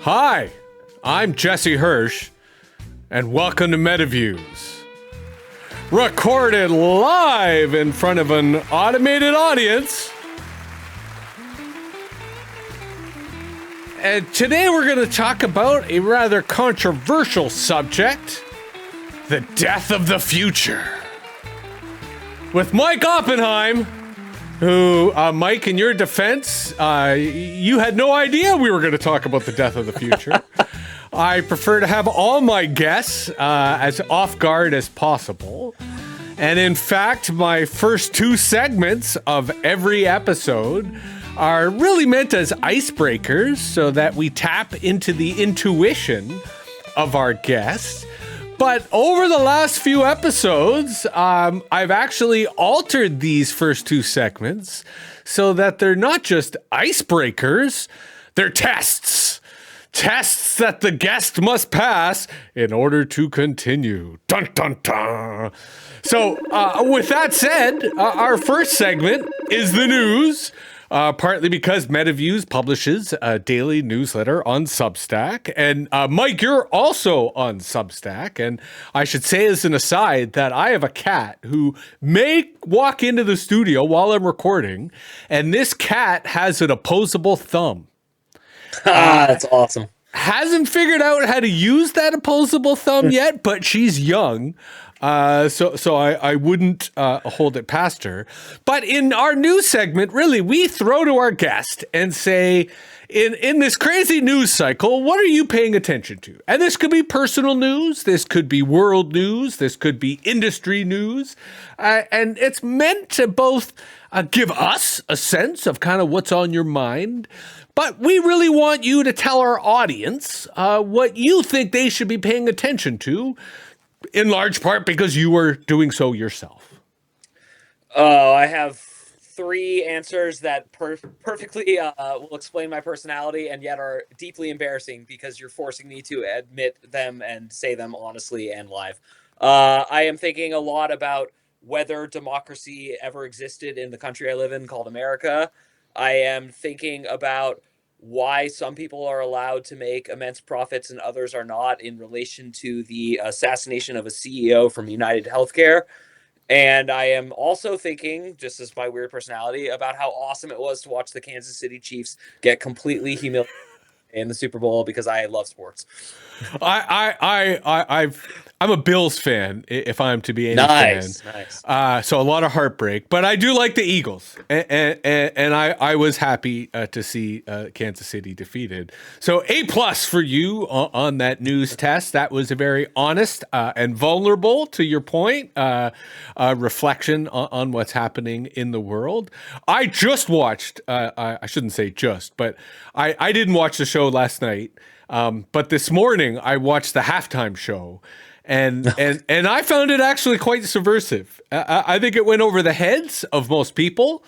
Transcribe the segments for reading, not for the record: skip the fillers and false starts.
Hi, I'm Jesse Hirsh, and welcome to MetaViews. Recorded live in front of an automated audience. And today we're going to talk about a rather controversial subject, the death of the future. With Mike Oppenheim, who, Mike, in your defense, you had no idea we were going to talk about the death of the future. I prefer to have all my guests as off guard as possible. And in fact, my first two segments of every episode are really meant as icebreakers so that we tap into the intuition of our guests. But over the last few episodes, I've actually altered these first two segments so that they're not just icebreakers, they're tests. Tests that the guest must pass in order to continue. Dun, dun, dun. So with that said, our first segment is the news. Partly because MetaViews publishes a daily newsletter on Substack. And Mike, you're also on Substack. And I should say as an aside that I have a cat who may walk into the studio while I'm recording. And this cat has an opposable thumb. That's awesome. Hasn't figured out how to use that opposable thumb yet, but she's young. So I wouldn't hold it past her. But in our news segment, really, we throw to our guest and say, in this crazy news cycle, what are you paying attention to? And this could be personal news. This could be world news. This could be industry news. And it's meant to both give us a sense of kind of what's on your mind. But we really want you to tell our audience what you think they should be paying attention to, in large part because you are doing so yourself. Oh, I have three answers that perfectly will explain my personality and yet are deeply embarrassing because you're forcing me to admit them and say them honestly and live. I am thinking a lot about whether democracy ever existed in the country I live in called America. I am thinking about why some people are allowed to make immense profits and others are not in relation to the assassination of a CEO from United Healthcare. And I am also thinking, just as my weird personality, about how awesome it was to watch the Kansas City Chiefs get completely humiliated in the Super Bowl because I love sports. I'm a Bills fan, if I'm to be any fan. Nice. So a lot of heartbreak, but I do like the Eagles, and I was happy to see Kansas City defeated. So A+ for you on that news test. That was a very honest and vulnerable, to your point, reflection on what's happening in the world. I just watched. I shouldn't say just, but I didn't watch the show last night. But this morning I watched the halftime show, and I found it actually quite subversive. I think it went over the heads of most people,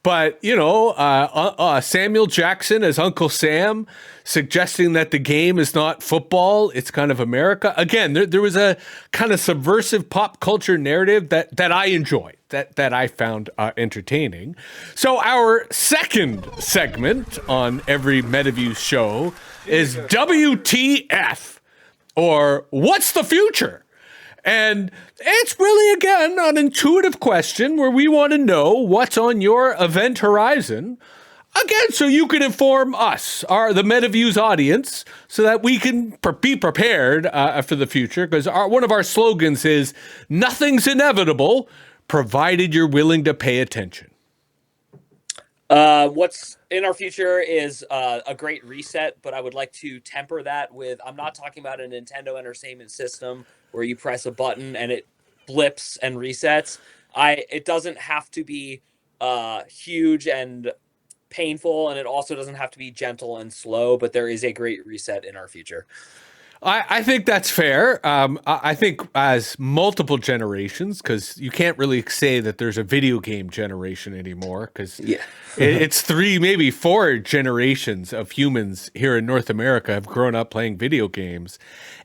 but you know, Samuel Jackson as Uncle Sam suggesting that the game is not football, it's kind of America. Again, there was a kind of subversive pop culture narrative that I enjoyed, that I found entertaining. So our second segment on every MetaViews show is WTF, or what's the future? And it's really, again, an intuitive question where we want to know what's on your event horizon. Again, so you can inform us, the MetaViews audience, so that we can be prepared for the future. Because one of our slogans is, nothing's inevitable, provided you're willing to pay attention. What's in our future is a great reset, but I would like to temper that with, I'm not talking about a Nintendo Entertainment System where you press a button and it blips and resets. It doesn't have to be huge and painful, and it also doesn't have to be gentle and slow, but there is a great reset in our future. I think that's fair. I think as multiple generations, because you can't really say that there's a video game generation anymore, because it's 3, maybe 4 generations of humans here in North America have grown up playing video games.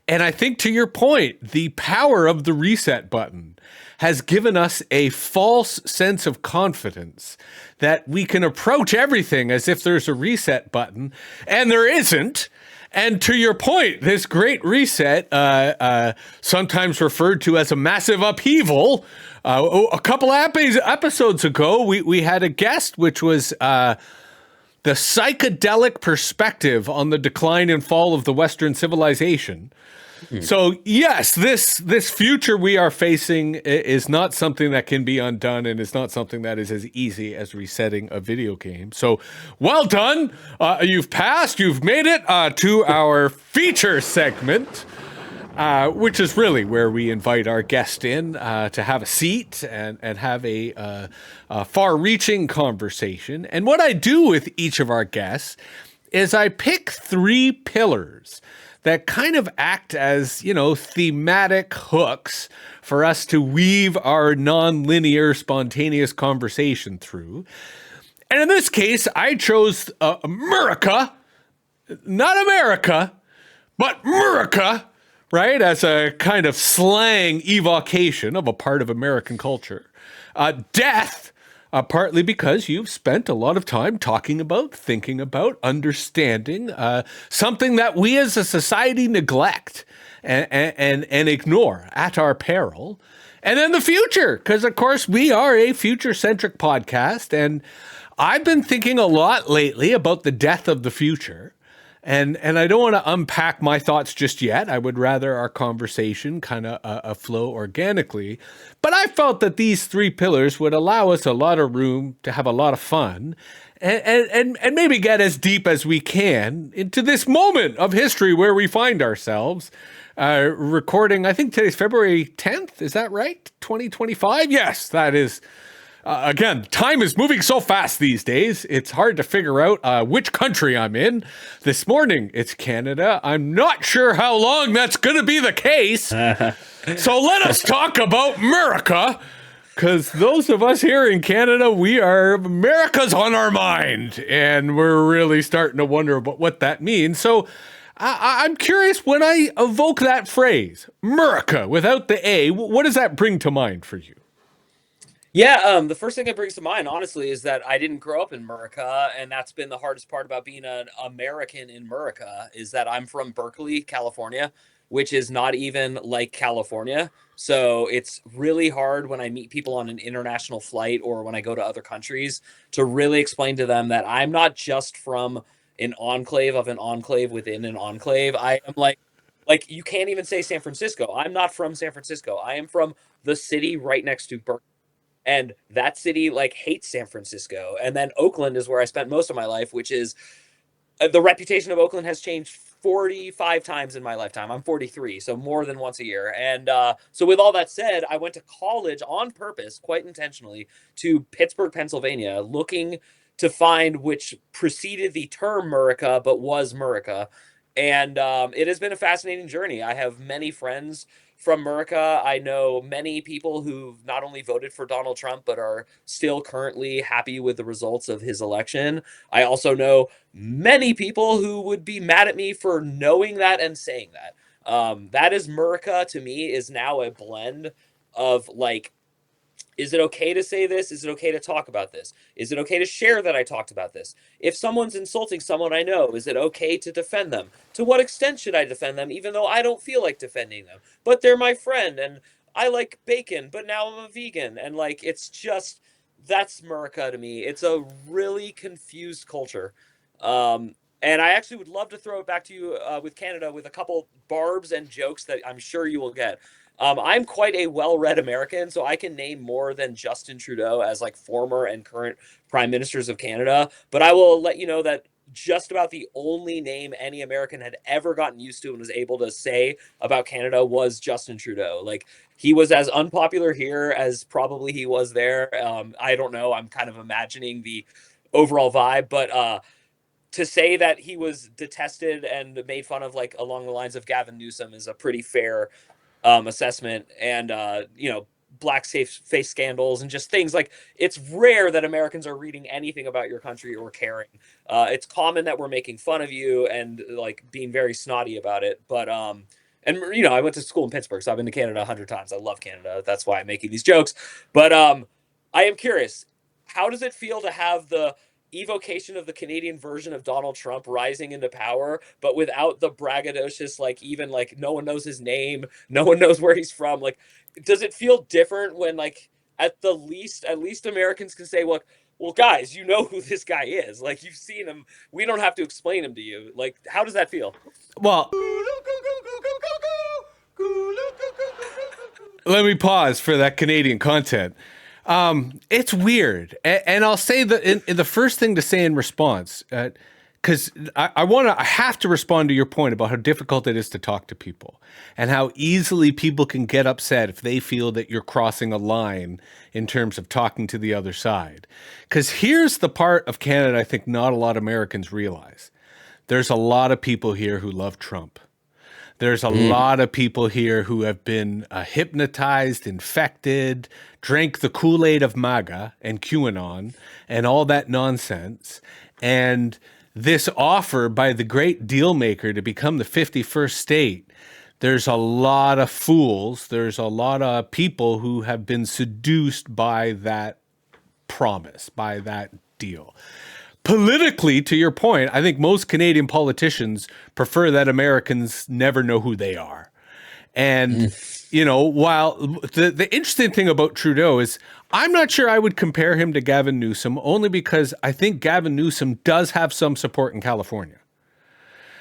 And I think, to your point, the power of the reset button has given us a false sense of confidence that we can approach everything as if there's a reset button, and there isn't. And to your point, this great reset, sometimes referred to as a massive upheaval. A couple episodes ago, we had a guest, which was the psychedelic perspective on the decline and fall of the Western civilization. So yes, this future we are facing is not something that can be undone, and it's not something that is as easy as resetting a video game. So well done. You've passed. You've made it to our feature segment, which is really where we invite our guest in to have a seat and have a far-reaching conversation. And what I do with each of our guests is I pick 3 pillars that kind of act as, thematic hooks for us to weave our non-linear, spontaneous conversation through. And in this case, I chose Murica, not America, but Murica, right, as a kind of slang evocation of a part of American culture. Death, partly because you've spent a lot of time talking about, thinking about, understanding something that we as a society neglect and ignore at our peril. And then the future, because of course we are a future-centric podcast, and I've been thinking a lot lately about the death of the future. And I don't want to unpack my thoughts just yet. I would rather our conversation kind of flow organically. But I felt that these 3 pillars would allow us a lot of room to have a lot of fun and maybe get as deep as we can into this moment of history where we find ourselves. Recording, I think today's February 10th. Is that right? 2025? Yes, that is. Again, time is moving so fast these days, it's hard to figure out which country I'm in. This morning, it's Canada. I'm not sure how long that's going to be the case. So let us talk about Murica, because those of us here in Canada, America's on our mind, and we're really starting to wonder about what that means. So I'm curious, when I evoke that phrase, Murica, without the A, what does that bring to mind for you? Yeah, the first thing that brings to mind, honestly, is that I didn't grow up in Murica, and that's been the hardest part about being an American in Murica, is that I'm from Berkeley, California, which is not even like California. So it's really hard when I meet people on an international flight or when I go to other countries to really explain to them that I'm not just from an enclave of an enclave within an enclave. I am like you can't even say San Francisco. I'm not from San Francisco. I am from the city right next to Berkeley, and that city like hates San Francisco. And then Oakland is where I spent most of my life, which is the reputation of Oakland has changed 45 times in my lifetime. I'm 43, so more than once a year. And so with all that said, I went to college on purpose, quite intentionally, to Pittsburgh, Pennsylvania, looking to find which preceded the term Murica but was Murica. And it has been a fascinating journey. I have many friends from Murica. I know many people who've not only voted for Donald Trump, but are still currently happy with the results of his election. I also know many people who would be mad at me for knowing that and saying that. That is Murica to me is now a blend of like, is it okay to say this? Is it okay to talk about this? Is it okay to share that I talked about this? If someone's insulting someone I know, is it okay to defend them? To what extent should I defend them, even though I don't feel like defending them? But they're my friend, and I like bacon, but now I'm a vegan. And like, it's just, that's Murica to me. It's a really confused culture. And I actually would love to throw it back to you with Canada with a couple barbs and jokes that I'm sure you will get. I'm quite a well-read American, so I can name more than Justin Trudeau as like former and current prime ministers of Canada. But I will let you know that just about the only name any American had ever gotten used to and was able to say about Canada was Justin Trudeau. Like he was as unpopular here as probably he was there. I don't know. I'm kind of imagining the overall vibe, but to say that he was detested and made fun of like along the lines of Gavin Newsom is a pretty fair assessment. And black safe face scandals and just things like, it's rare that Americans are reading anything about your country or caring. It's common that we're making fun of you and like being very snotty about it, but And I went to school in Pittsburgh, so I've been to Canada 100 times. I love Canada. That's why I'm making these jokes. But I am curious, how does it feel to have the evocation of the Canadian version of Donald Trump rising into power, but without the braggadocious, like, even like no one knows his name, no one knows where he's from. Like, does it feel different when, like, at least Americans can say, well, guys, you know who this guy is. Like, you've seen him. We don't have to explain him to you. Like, how does that feel? Well, let me pause for that Canadian content. It's weird, and I'll say that in the first thing to say in response, because I have to respond to your point about how difficult it is to talk to people, and how easily people can get upset if they feel that you're crossing a line in terms of talking to the other side. Because here's the part of Canada I think not a lot of Americans realize: there's a lot of people here who love Trump. There's a lot of people here who have been hypnotized, infected, drank the Kool-Aid of MAGA and QAnon and all that nonsense. And this offer by the great deal maker to become the 51st state, there's a lot of fools. There's a lot of people who have been seduced by that promise, by that deal. Politically, to your point, I think most Canadian politicians prefer that Americans never know who they are. And, while the interesting thing about Trudeau is I'm not sure I would compare him to Gavin Newsom, only because I think Gavin Newsom does have some support in California.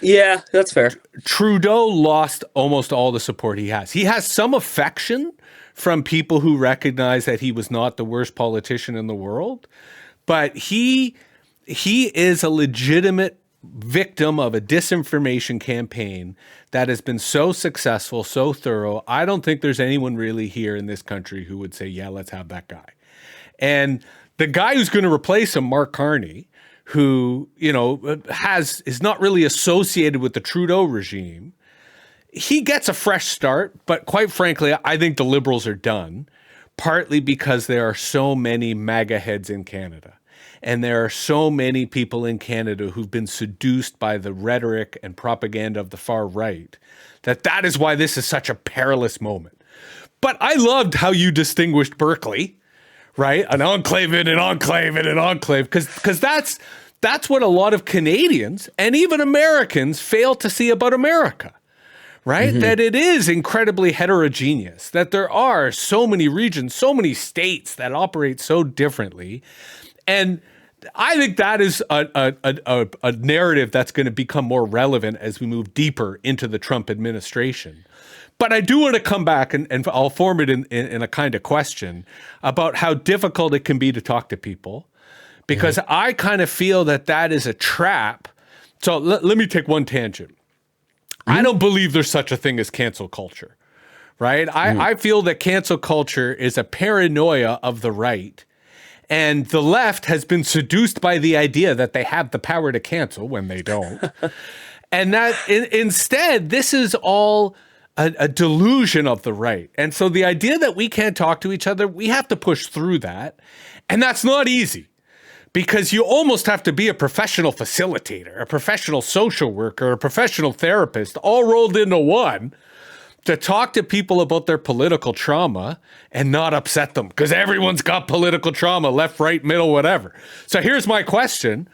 Yeah, that's fair. Trudeau lost almost all the support he has. He has some affection from people who recognize that he was not the worst politician in the world, but he is a legitimate victim of a disinformation campaign that has been so successful, so thorough. I don't think there's anyone really here in this country who would say, yeah, let's have that guy. And the guy who's going to replace him, Mark Carney, who, is not really associated with the Trudeau regime, he gets a fresh start. But quite frankly, I think the Liberals are done, partly because there are so many MAGA heads in Canada. And there are so many people in Canada who've been seduced by the rhetoric and propaganda of the far right that is why this is such a perilous moment. But I loved how you distinguished Berkeley, right? An enclave in an enclave in an enclave, because that's what a lot of Canadians and even Americans fail to see about America, right? Mm-hmm. That it is incredibly heterogeneous, that there are so many regions, so many states that operate so differently. And I think that is a narrative that's going to become more relevant as we move deeper into the Trump administration. But I do want to come back, and I'll form it in a kind of question about how difficult it can be to talk to people, because I kind of feel that is a trap. So let me take one tangent. I don't believe there's such a thing as cancel culture, right? I feel that cancel culture is a paranoia of the right. And the left has been seduced by the idea that they have the power to cancel when they don't. And that instead, this is all a delusion of the right. And so the idea that we can't talk to each other, we have to push through that. And that's not easy, because you almost have to be a professional facilitator, a professional social worker, a professional therapist, all rolled into one, to talk to people about their political trauma and not upset them, because everyone's got political trauma, left, right, middle, whatever. So here's my question.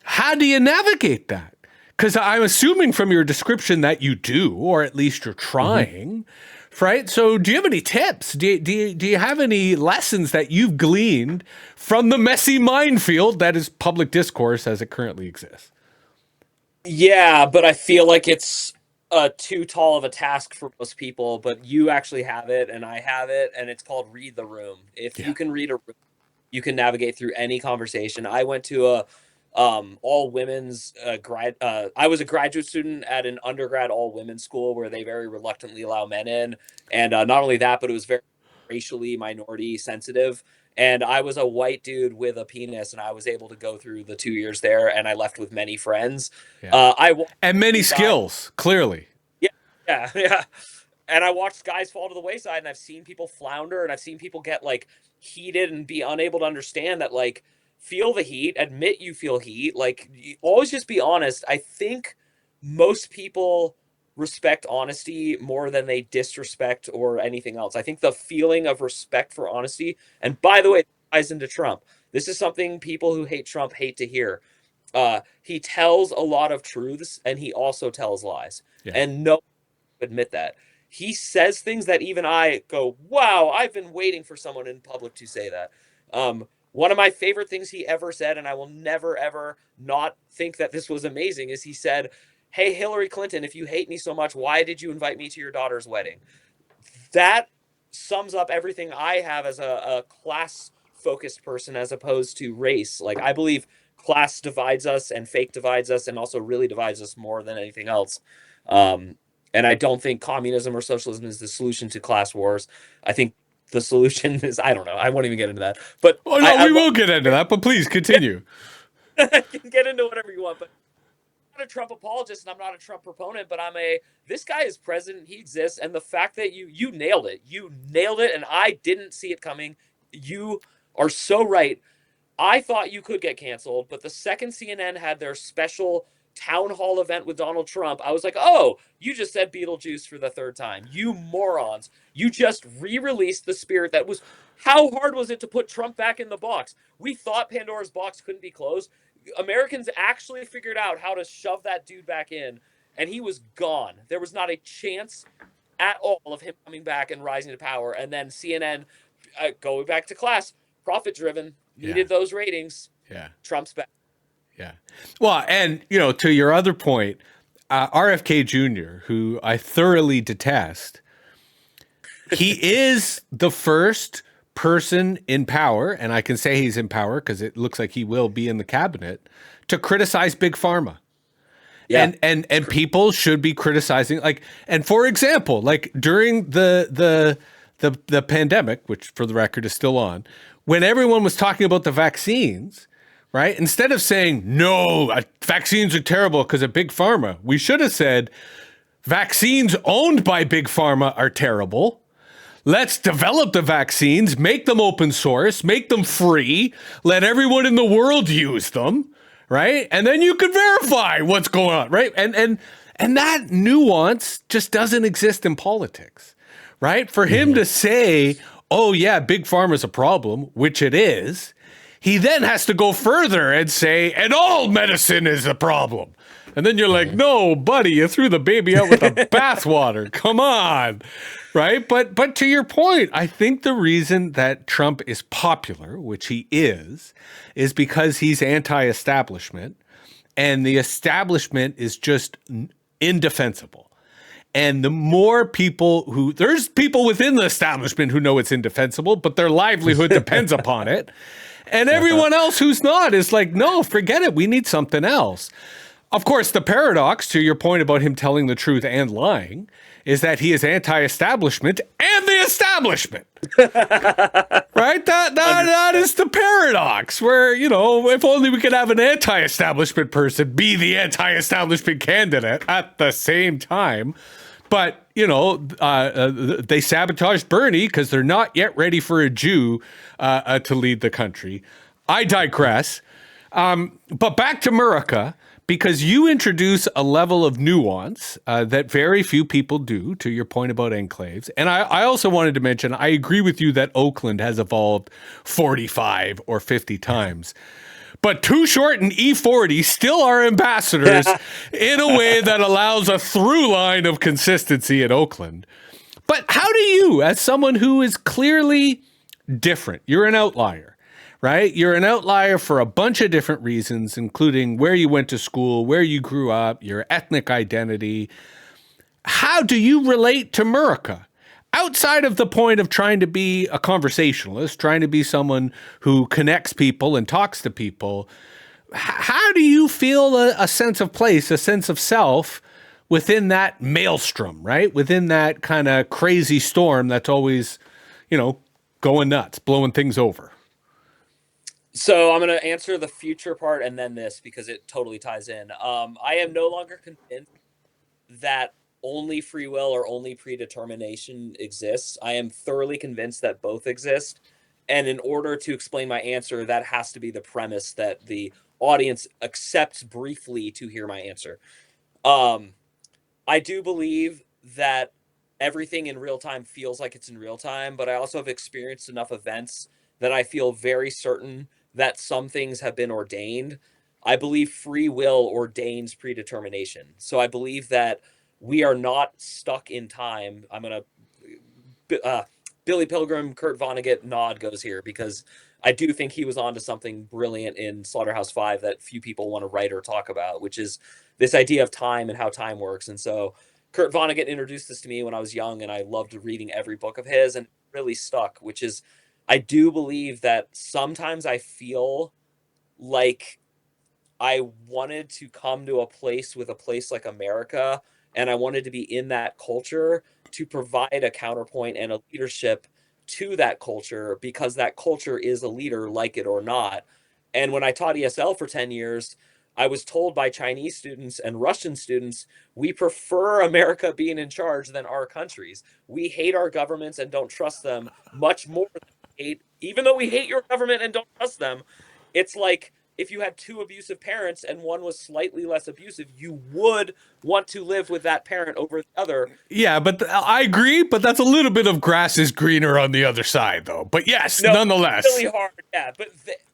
How do you navigate that? Because I'm assuming from your description that you do, or at least you're trying, right? So do you have any tips? Do you have any lessons that you've gleaned from the messy minefield that is public discourse as it currently exists? Yeah, but I feel like it's too tall of a task for most people, but you actually have it and I have it, and it's called read the room. If you can read a room, you can navigate through any conversation. I went to a all women's I was a graduate student at an undergrad all women's school where they very reluctantly allow men in, and not only that, but it was very racially minority sensitive. And I was a white dude with a penis, and I was able to go through the 2 years there, and I left with many friends. Yeah. I and many skills, clearly. Yeah, yeah, yeah. And I watched guys fall to the wayside, and I've seen people flounder, and I've seen people get like heated and be unable to understand that, like, feel the heat, admit you feel heat, like, always just be honest. I think most people respect honesty more than they disrespect or anything else. I think the feeling of respect for honesty, and by the way, it ties into Trump. This is something people who hate Trump hate to hear. He tells a lot of truths and he also tells lies. Yeah. And no one will admit that. He says things that even I go, wow, I've been waiting for someone in public to say that. One of my favorite things he ever said, and I will never, ever not think that this was amazing, is he said, hey, Hillary Clinton, if you hate me so much, why did you invite me to your daughter's wedding? That sums up everything I have as a class focused person as opposed to race. Like, I believe class divides us and fake divides us and also really divides us more than anything else. And I don't think communism or socialism is the solution to class wars. I think the solution is, I don't know. I won't even get into that. But Oh no, we will get into that, but please continue. you can get into whatever you want. But I'm not a Trump apologist and I'm not a Trump proponent, but this guy is president, he exists, and the fact that you nailed it. You nailed it, and I didn't see it coming. You are so right. I thought you could get canceled, but the second CNN had their special town hall event with Donald Trump, I was like, oh, you just said Beetlejuice for the third time. You morons. You just re-released the spirit that was. How hard was it to put Trump back in the box? We thought Pandora's box couldn't be closed. Americans actually figured out how to shove that dude back in, and he was gone. There was not a chance at all of him coming back and rising to power. And then CNN, going back to class, profit driven, needed those ratings. Yeah. Trump's back. Yeah. Well, and, to your other point, RFK Jr., who I thoroughly detest, he is the first person in power, and I can say he's in power because it looks like he will be in the cabinet, to criticize Big Pharma. Yeah. And people should be criticizing, and for example, during the pandemic, which for the record is still on, when everyone was talking about the vaccines, right? Instead of saying, no, vaccines are terrible because of Big Pharma, we should have said, vaccines owned by Big Pharma are terrible. Let's develop the vaccines, make them open source, make them free, let everyone in the world use them, right? And then you can verify what's going on, right? And that nuance just doesn't exist in politics, right? For him to say, oh yeah, Big Pharma's a problem, which it is, he then has to go further and say, and all medicine is a problem. And then you're like, no, buddy, you threw the baby out with the bathwater. Come on. Right. But to your point, I think the reason that Trump is popular, which he is because he's anti-establishment, and the establishment is just indefensible. And the more people there's people within the establishment who know it's indefensible, but their livelihood depends upon it. And everyone else who's not is like, no, forget it. We need something else. Of course, the paradox, to your point about him telling the truth and lying, is that he is anti-establishment and the establishment. Right? That is the paradox where, if only we could have an anti-establishment person be the anti-establishment candidate at the same time. But, they sabotaged Bernie because they're not yet ready for a Jew to lead the country. I digress. But back to Murica, because you introduce a level of nuance that very few people do, to your point about enclaves. And I also wanted to mention, I agree with you that Oakland has evolved 45 or 50 times. But Too Short and E40 still are ambassadors in a way that allows a through line of consistency in Oakland. But how do you, as someone who is clearly different, you're an outlier, right? You're an outlier for a bunch of different reasons, including where you went to school, where you grew up, your ethnic identity. How do you relate to Murica? Outside of the point of trying to be a conversationalist, trying to be someone who connects people and talks to people, how do you feel a sense of place, a sense of self within that maelstrom, right? Within that kind of crazy storm that's always, going nuts, blowing things over. So I'm going to answer the future part and then this because it totally ties in. I am no longer convinced that only free will or only predetermination exists. I am thoroughly convinced that both exist. And in order to explain my answer, that has to be the premise that the audience accepts briefly to hear my answer. I do believe that everything in real time feels like it's in real time, but I also have experienced enough events that I feel very certain that some things have been ordained. I believe free will ordains predetermination. So I believe that we are not stuck in time. I'm going to Billy Pilgrim, Kurt Vonnegut nod goes here because I do think he was onto something brilliant in Slaughterhouse-Five that few people want to write or talk about, which is this idea of time and how time works. And so Kurt Vonnegut introduced this to me when I was young, and I loved reading every book of his, and it really stuck, which is I do believe that sometimes I feel like I wanted to come to a place with a place like America, and I wanted to be in that culture to provide a counterpoint and a leadership to that culture because that culture is a leader, like it or not. And when I taught ESL for 10 years, I was told by Chinese students and Russian students, we prefer America being in charge than our countries. We hate our governments and don't trust them much more than we hate, even though we hate your government and don't trust them. It's like if you had two abusive parents and one was slightly less abusive, you would want to live with that parent over the other. Yeah, but I agree, but that's a little bit of grass is greener on the other side, though. But yes, No, nonetheless. really hard, yeah. But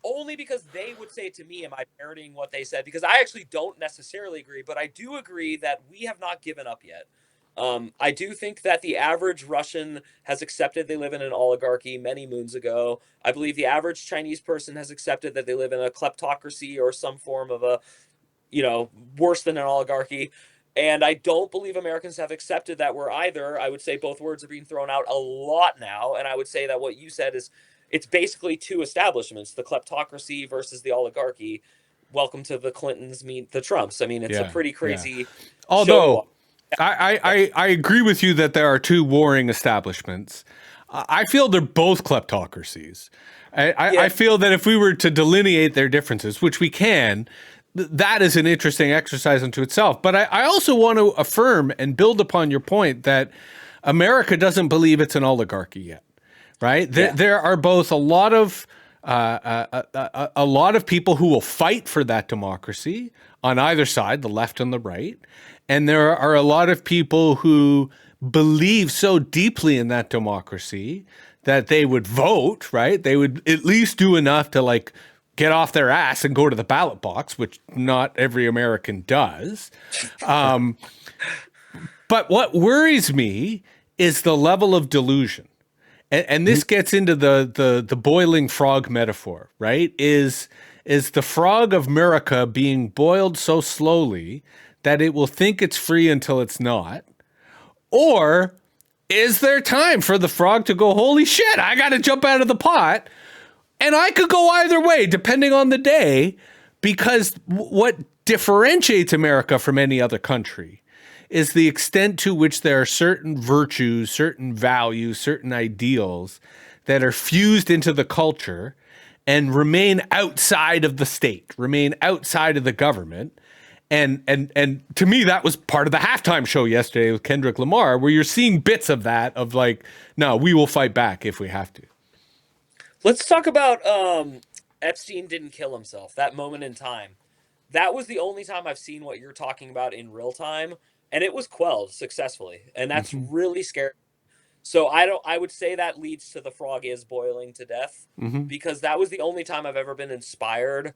only because they would say it to me, am I parroting what they said? Because I actually don't necessarily agree, but I do agree that we have not given up yet. I do think that the average Russian has accepted they live in an oligarchy many moons ago. I believe the average Chinese person has accepted that they live in a kleptocracy or some form of a, worse than an oligarchy. And I don't believe Americans have accepted that we're either. I would say both words are being thrown out a lot now. And I would say that what you said is it's basically two establishments, the kleptocracy versus the oligarchy. Welcome to the Clintons meet the Trumps. I mean, it's a pretty crazy show to watch. Although I agree with you that there are two warring establishments. I feel they're both kleptocracies. I feel that if we were to delineate their differences, which we can, that is an interesting exercise unto itself. But I also want to affirm and build upon your point that America doesn't believe it's an oligarchy yet, right? There are both a lot of people who will fight for that democracy on either side, the left and the right. And there are a lot of people who believe so deeply in that democracy that they would vote, right? They would at least do enough to like get off their ass and go to the ballot box, which not every American does. But what worries me is the level of delusion. And this gets into the boiling frog metaphor, right? Is the frog of Murica being boiled so slowly that it will think it's free until it's not? Or is there time for the frog to go, holy shit, I got to jump out of the pot? And I could go either way, depending on the day, because what differentiates America from any other country is the extent to which there are certain virtues, certain values, certain ideals that are fused into the culture and remain outside of the state, remain outside of the government. And to me, that was part of the halftime show yesterday with Kendrick Lamar, where you're seeing bits of that, of like, no, we will fight back if we have to. Let's talk about Epstein didn't kill himself, that moment in time. That was the only time I've seen what you're talking about in real time, and it was quelled successfully. And that's really scary. So I would say that leads to the frog is boiling to death because that was the only time I've ever been inspired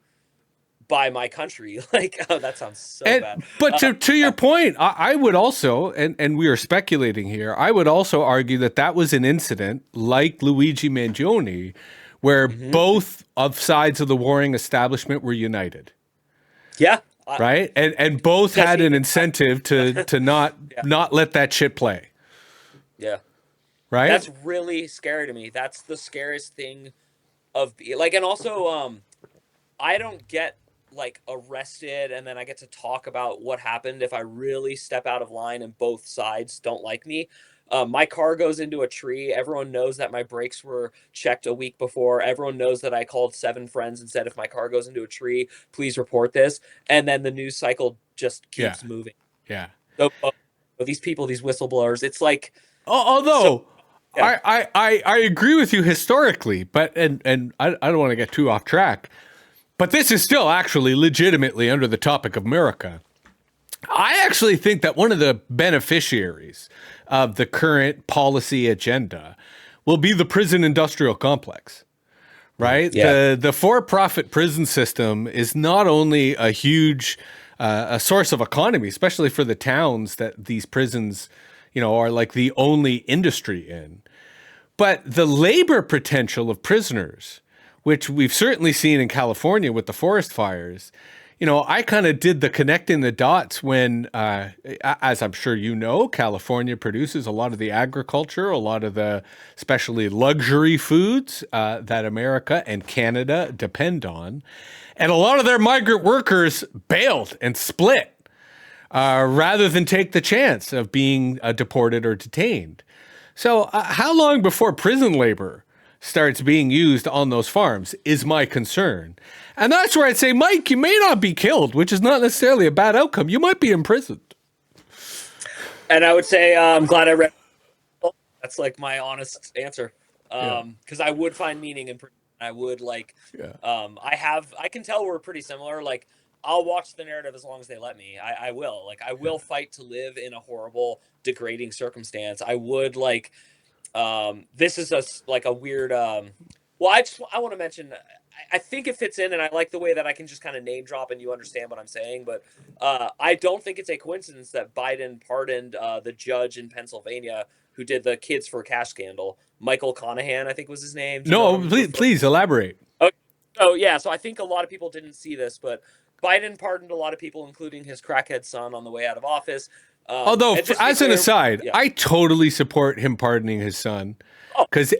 by my country. Like, oh, that sounds so bad. But to your point, I would also, and we are speculating here, I would also argue that that was an incident like Luigi Mangione, where both of sides of the warring establishment were united. Yeah. Right? And both had an incentive to not let that shit play. Yeah. Right? That's really scary to me. That's the scariest thing of like, and also, I don't get like arrested and then I get to talk about what happened if I really step out of line and both sides don't like me. My car goes into a tree. Everyone knows that my brakes were checked a week before. Everyone knows that I called 7 friends and said, if my car goes into a tree, please report this. And then the news cycle just keeps moving. Yeah. So these people, these whistleblowers, it's like, although I agree with you historically, but and I don't want to get too off track, but this is still actually legitimately under the topic of Murica. I actually think that one of the beneficiaries of the current policy agenda will be the prison industrial complex. Right? Yeah. The for-profit prison system is not only a huge a source of economy, especially for the towns that these prisons, are like the only industry in, but the labor potential of prisoners, which we've certainly seen in California with the forest fires. I kind of did the connecting the dots when, as I'm sure California produces a lot of the agriculture, a lot of the especially luxury foods that America and Canada depend on. And a lot of their migrant workers bailed and split rather than take the chance of being deported or detained. So how long before prison labor starts being used on those farms is my concern. And that's where I'd say, Mike, you may not be killed, which is not necessarily a bad outcome. You might be imprisoned. And I would say, I'm glad I read. That's like my honest answer. Because I would find meaning in prison. I would I can tell we're pretty similar. Like, I'll watch the narrative as long as they let me. I will. Like, I will fight to live in a horrible, degrading circumstance. I would this is a weird. Well, I want to mention. I think it fits in, and I like the way that I can just kind of name drop and you understand what I'm saying. But I don't think it's a coincidence that Biden pardoned the judge in Pennsylvania who did the Kids for Cash scandal. Michael Conahan, I think was his name. No, please elaborate. Okay. Oh, yeah. So I think a lot of people didn't see this, but Biden pardoned a lot of people, including his crackhead son, on the way out of office. Although, as an aside, I totally support him pardoning his son because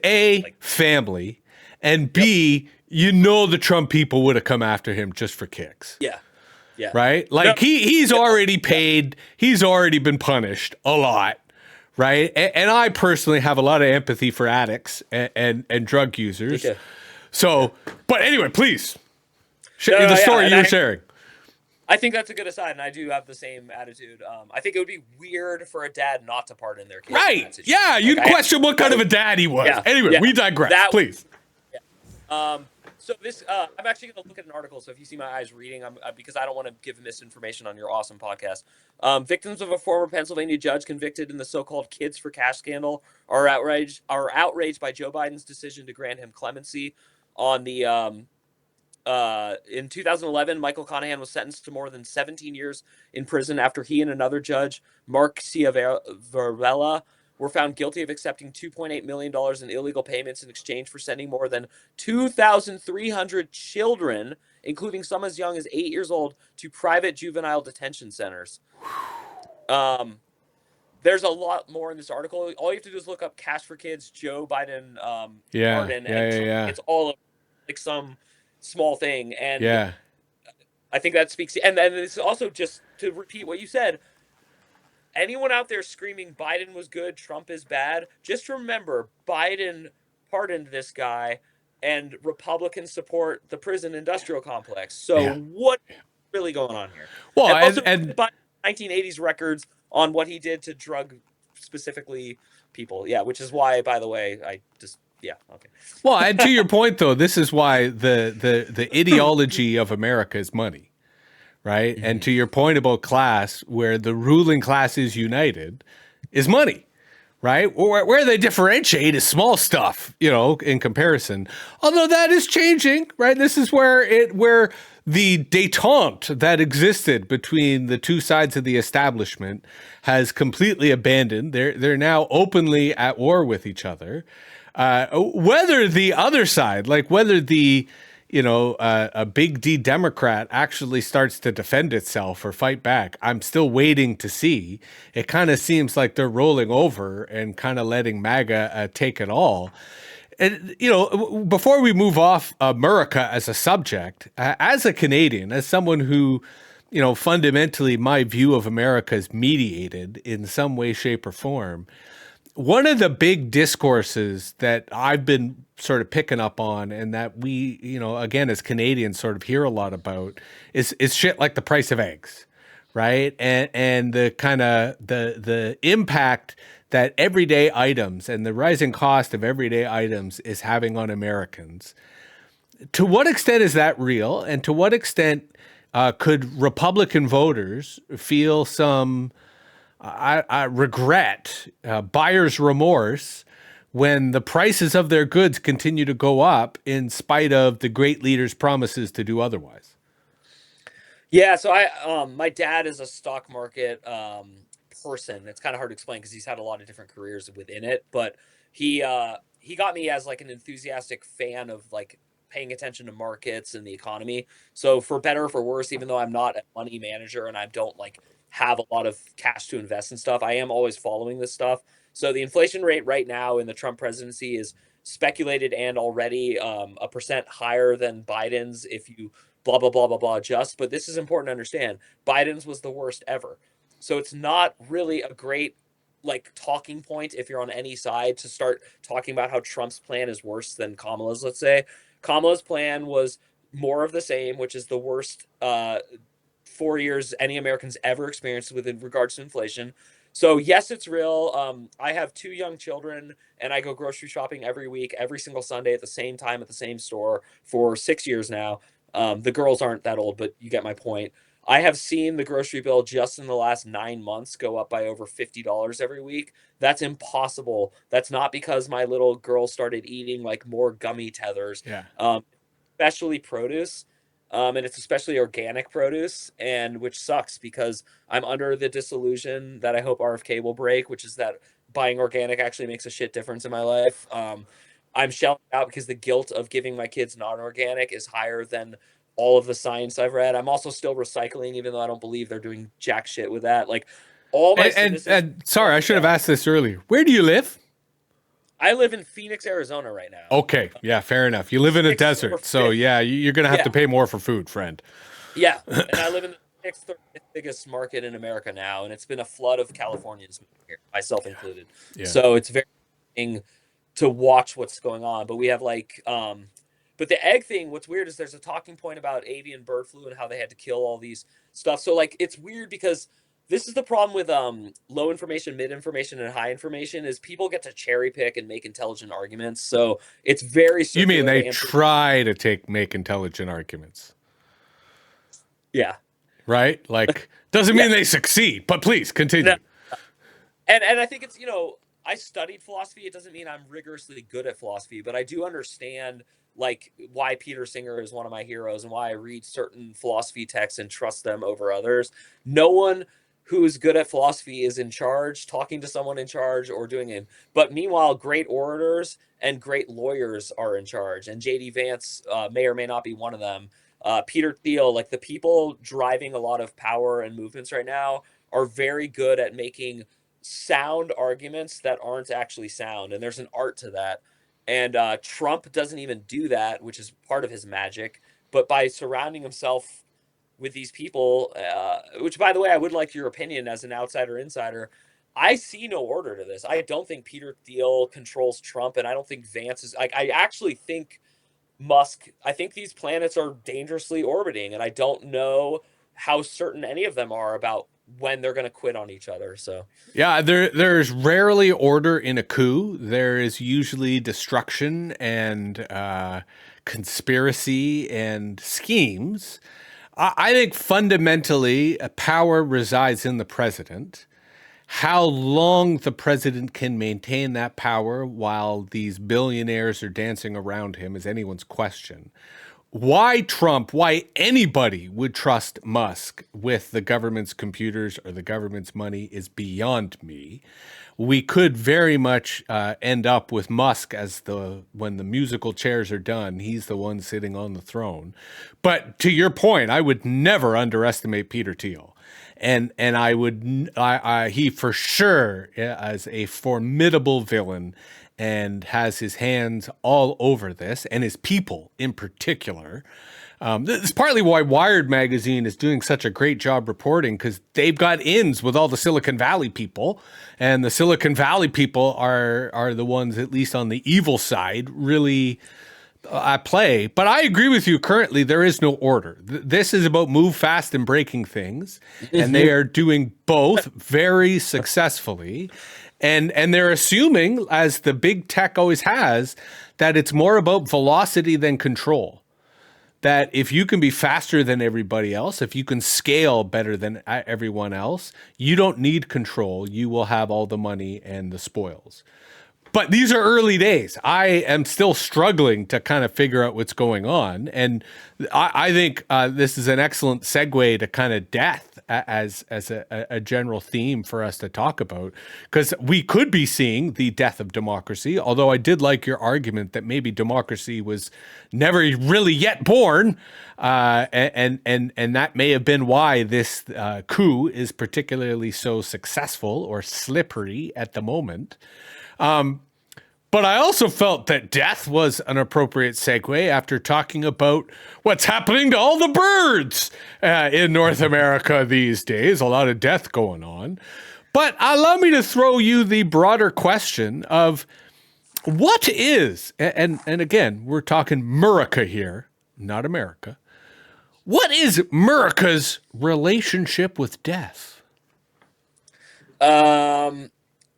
family, and B, the Trump people would have come after him just for kicks. Yeah. Yeah. Right? Like he's already paid. He's already been punished a lot. Right? And I personally have a lot of empathy for addicts and drug users. So, but anyway, please. The story you're sharing. I think that's a good aside, and I do have the same attitude. I think it would be weird for a dad not to pardon their kid. Right. Yeah, you'd question what kind of a dad he was. Yeah, anyway, we digress, please. Yeah. So this, I'm actually going to look at an article, so if you see my eyes reading, because I don't want to give misinformation on your awesome podcast. Victims of a former Pennsylvania judge convicted in the so-called Kids for Cash scandal are outraged by Joe Biden's decision to grant him clemency on the in 2011, Michael Conahan was sentenced to more than 17 years in prison after he and another judge, Mark Ciavarella, were found guilty of accepting $2.8 million in illegal payments in exchange for sending more than 2,300 children, including some as young as 8 years old, to private juvenile detention centers. There's a lot more in this article. All you have to do is look up Cash for Kids, Joe Biden pardon, and it's all like some small thing. And I think that speaks. And then it's also, just to repeat what you said, anyone out there screaming Biden was good, Trump is bad, just remember Biden pardoned this guy and Republicans support the prison industrial complex. So what's really going on here? Well, and 1980s records on what he did to drug specifically people. Yeah, which is why, by the way, I just okay. Well, and to your point though, this is why the ideology of America is money. Right? Mm-hmm. And to your point about class, where the ruling class is united, is money, right? Where they differentiate is small stuff, in comparison. Although that is changing, right? This is where the détente that existed between the two sides of the establishment has completely abandoned. They're now openly at war with each other. Whether the other side, like whether a big D Democrat actually starts to defend itself or fight back, I'm still waiting to see. It kind of seems like they're rolling over and kind of letting MAGA take it all. And, before we move off Murica as a subject, as a Canadian, as someone who, fundamentally my view of America is mediated in some way, shape, or form, one of the big discourses that I've been sort of picking up on, and that we, again, as Canadians sort of hear a lot about, is shit like the price of eggs, right? And the kind of the impact that everyday items and the rising cost of everyday items is having on Americans. To what extent is that real? And to what extent could Republican voters feel some regret, buyer's remorse, when the prices of their goods continue to go up in spite of the great leader's promises to do otherwise? Yeah, so my dad is a stock market person. It's kind of hard to explain because he's had a lot of different careers within it, but he got me as like an enthusiastic fan of like paying attention to markets and the economy. So for better or for worse, even though I'm not a money manager and I don't like have a lot of cash to invest in stuff, I am always following this stuff. So the inflation rate right now in the Trump presidency is speculated and already a percent higher than Biden's if you blah blah blah blah blah adjust. But this is important to understand. Biden's was the worst ever. So it's not really a great like talking point if you're on any side to start talking about how Trump's plan is worse than Kamala's, let's say. Kamala's plan was more of the same, which is the worst 4 years any Americans ever experienced with regards to inflation. So yes, it's real. I have two young children, and I go grocery shopping every week, every single Sunday at the same time at the same store for 6 years now. The girls aren't that old, but you get my point. I have seen the grocery bill just in the last 9 months go up by over $50 every week. That's impossible. That's not because my little girl started eating like more gummy tethers. Yeah. Especially produce, and it's especially organic produce, and which sucks because I'm under the disillusion that I hope RFK will break, which is that buying organic actually makes a shit difference in my life. I'm shelling out because the guilt of giving my kids non-organic is higher than all of the science I've read. I'm also still recycling, even though I don't believe they're doing jack shit with that. Like all my cynicism. And sorry, I should have asked this earlier. Where do you live? I live in Phoenix, Arizona right now. Okay, yeah, fair enough. You live in a desert, so yeah, you're gonna have to pay more for food, friend. Yeah, and I live in the sixth or fifth biggest market in America now, and it's been a flood of Californians moving here, myself included. Yeah. So it's very interesting to watch what's going on. But we have like, but the egg thing. What's weird is there's a talking point about avian bird flu and how they had to kill all these stuff. So like, it's weird because this is the problem with low information, mid information, and high information is people get to cherry pick and make intelligent arguments. So it's very. You mean they try to make intelligent arguments? Yeah. Right? Like, doesn't mean they succeed, but please continue. No. And I think it's, I studied philosophy. It doesn't mean I'm rigorously good at philosophy, but I do understand like why Peter Singer is one of my heroes and why I read certain philosophy texts and trust them over others. No one who is good at philosophy is in charge, talking to someone in charge or doing it. But meanwhile, great orators and great lawyers are in charge. And JD Vance may or may not be one of them. Peter Thiel, like the people driving a lot of power and movements right now are very good at making sound arguments that aren't actually sound. And there's an art to that. And Trump doesn't even do that, which is part of his magic. But by surrounding himself with these people, which, by the way, I would like your opinion as an outsider insider. I see no order to this. I don't think Peter Thiel controls Trump, and I don't think Vance is. I actually think Musk. I think these planets are dangerously orbiting, and I don't know how certain any of them are about when they're going to quit on each other. So yeah, there's rarely order in a coup. There is usually destruction and conspiracy and schemes. I think fundamentally power resides in the president. How long the president can maintain that power while these billionaires are dancing around him is anyone's question. Why Trump, why anybody would trust Musk with the government's computers or the government's money is beyond me. We could very much end up with Musk as when the musical chairs are done, he's the one sitting on the throne. But to your point, I would never underestimate Peter Thiel. And he for sure is a formidable villain and has his hands all over this, and his people in particular. This is partly why Wired magazine is doing such a great job reporting, because they've got ins with all the Silicon Valley people, and the Silicon Valley people are the ones, at least on the evil side, really at play. But I agree with you. Currently, there is no order. This is about move fast and breaking things, and they are doing both very successfully. And they're assuming, as the big tech always has, that it's more about velocity than control. that if you can be faster than everybody else, if you can scale better than everyone else, you don't need control. You will have all the money and the spoils. But these are early days. I am still struggling to kind of figure out what's going on. And I think this is an excellent segue to kind of death as a general theme for us to talk about, because we could be seeing the death of democracy. Although I did like your argument that maybe democracy was never really yet born. And that may have been why this coup is particularly so successful or slippery at the moment. But I also felt that death was an appropriate segue after talking about what's happening to all the birds in North America these days. A lot of death going on. But allow me to throw you the broader question of what is, and again, we're talking Murica here, not America. What is Murica's relationship with death?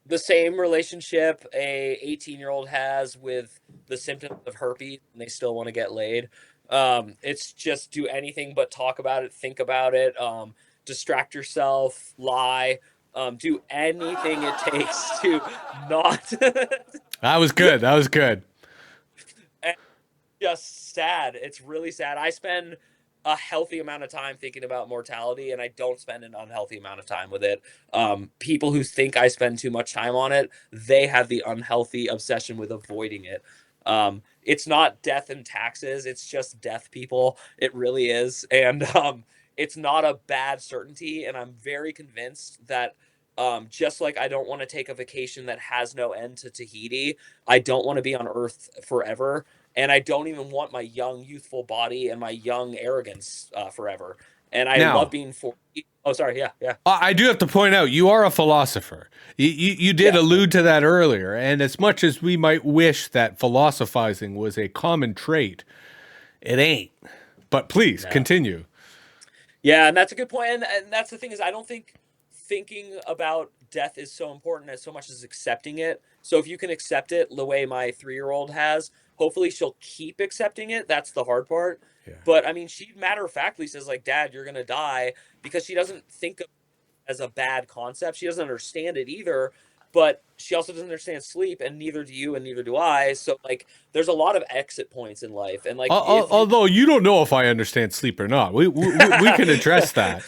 The same relationship a 18-year-old has with the symptoms of herpes and they still want to get laid. It's just do anything but talk about it, think about it, distract yourself, lie, do anything it takes to not. That was good. That was good. And just sad. It's really sad. I spend a healthy amount of time thinking about mortality, and I don't spend an unhealthy amount of time with it. People who think I spend too much time on it, they have the unhealthy obsession with avoiding it. It's not death and taxes. It's just death, people. It really is. And it's not a bad certainty. And I'm very convinced that just like I don't want to take a vacation that has no end to Tahiti, I don't want to be on Earth forever. And I don't even want my young, youthful body and my young arrogance forever. And I love being 40. Oh, sorry. Yeah. I do have to point out, you are a philosopher. You did allude to that earlier. And as much as we might wish that philosophizing was a common trait, it ain't. But please, continue. Yeah, and that's a good point. And that's the thing is, I don't think thinking about death is so important as so much as accepting it. So if you can accept it the way my 3-year-old has, hopefully she'll keep accepting it. That's the hard part. Yeah. But I mean, she matter-of-factly says like, Dad, you're going to die, because she doesn't think of it as a bad concept. She doesn't understand it either, but she also doesn't understand sleep, and neither do you and neither do I. So like there's a lot of exit points in life. And like, although you don't know if I understand sleep or not, we can address that.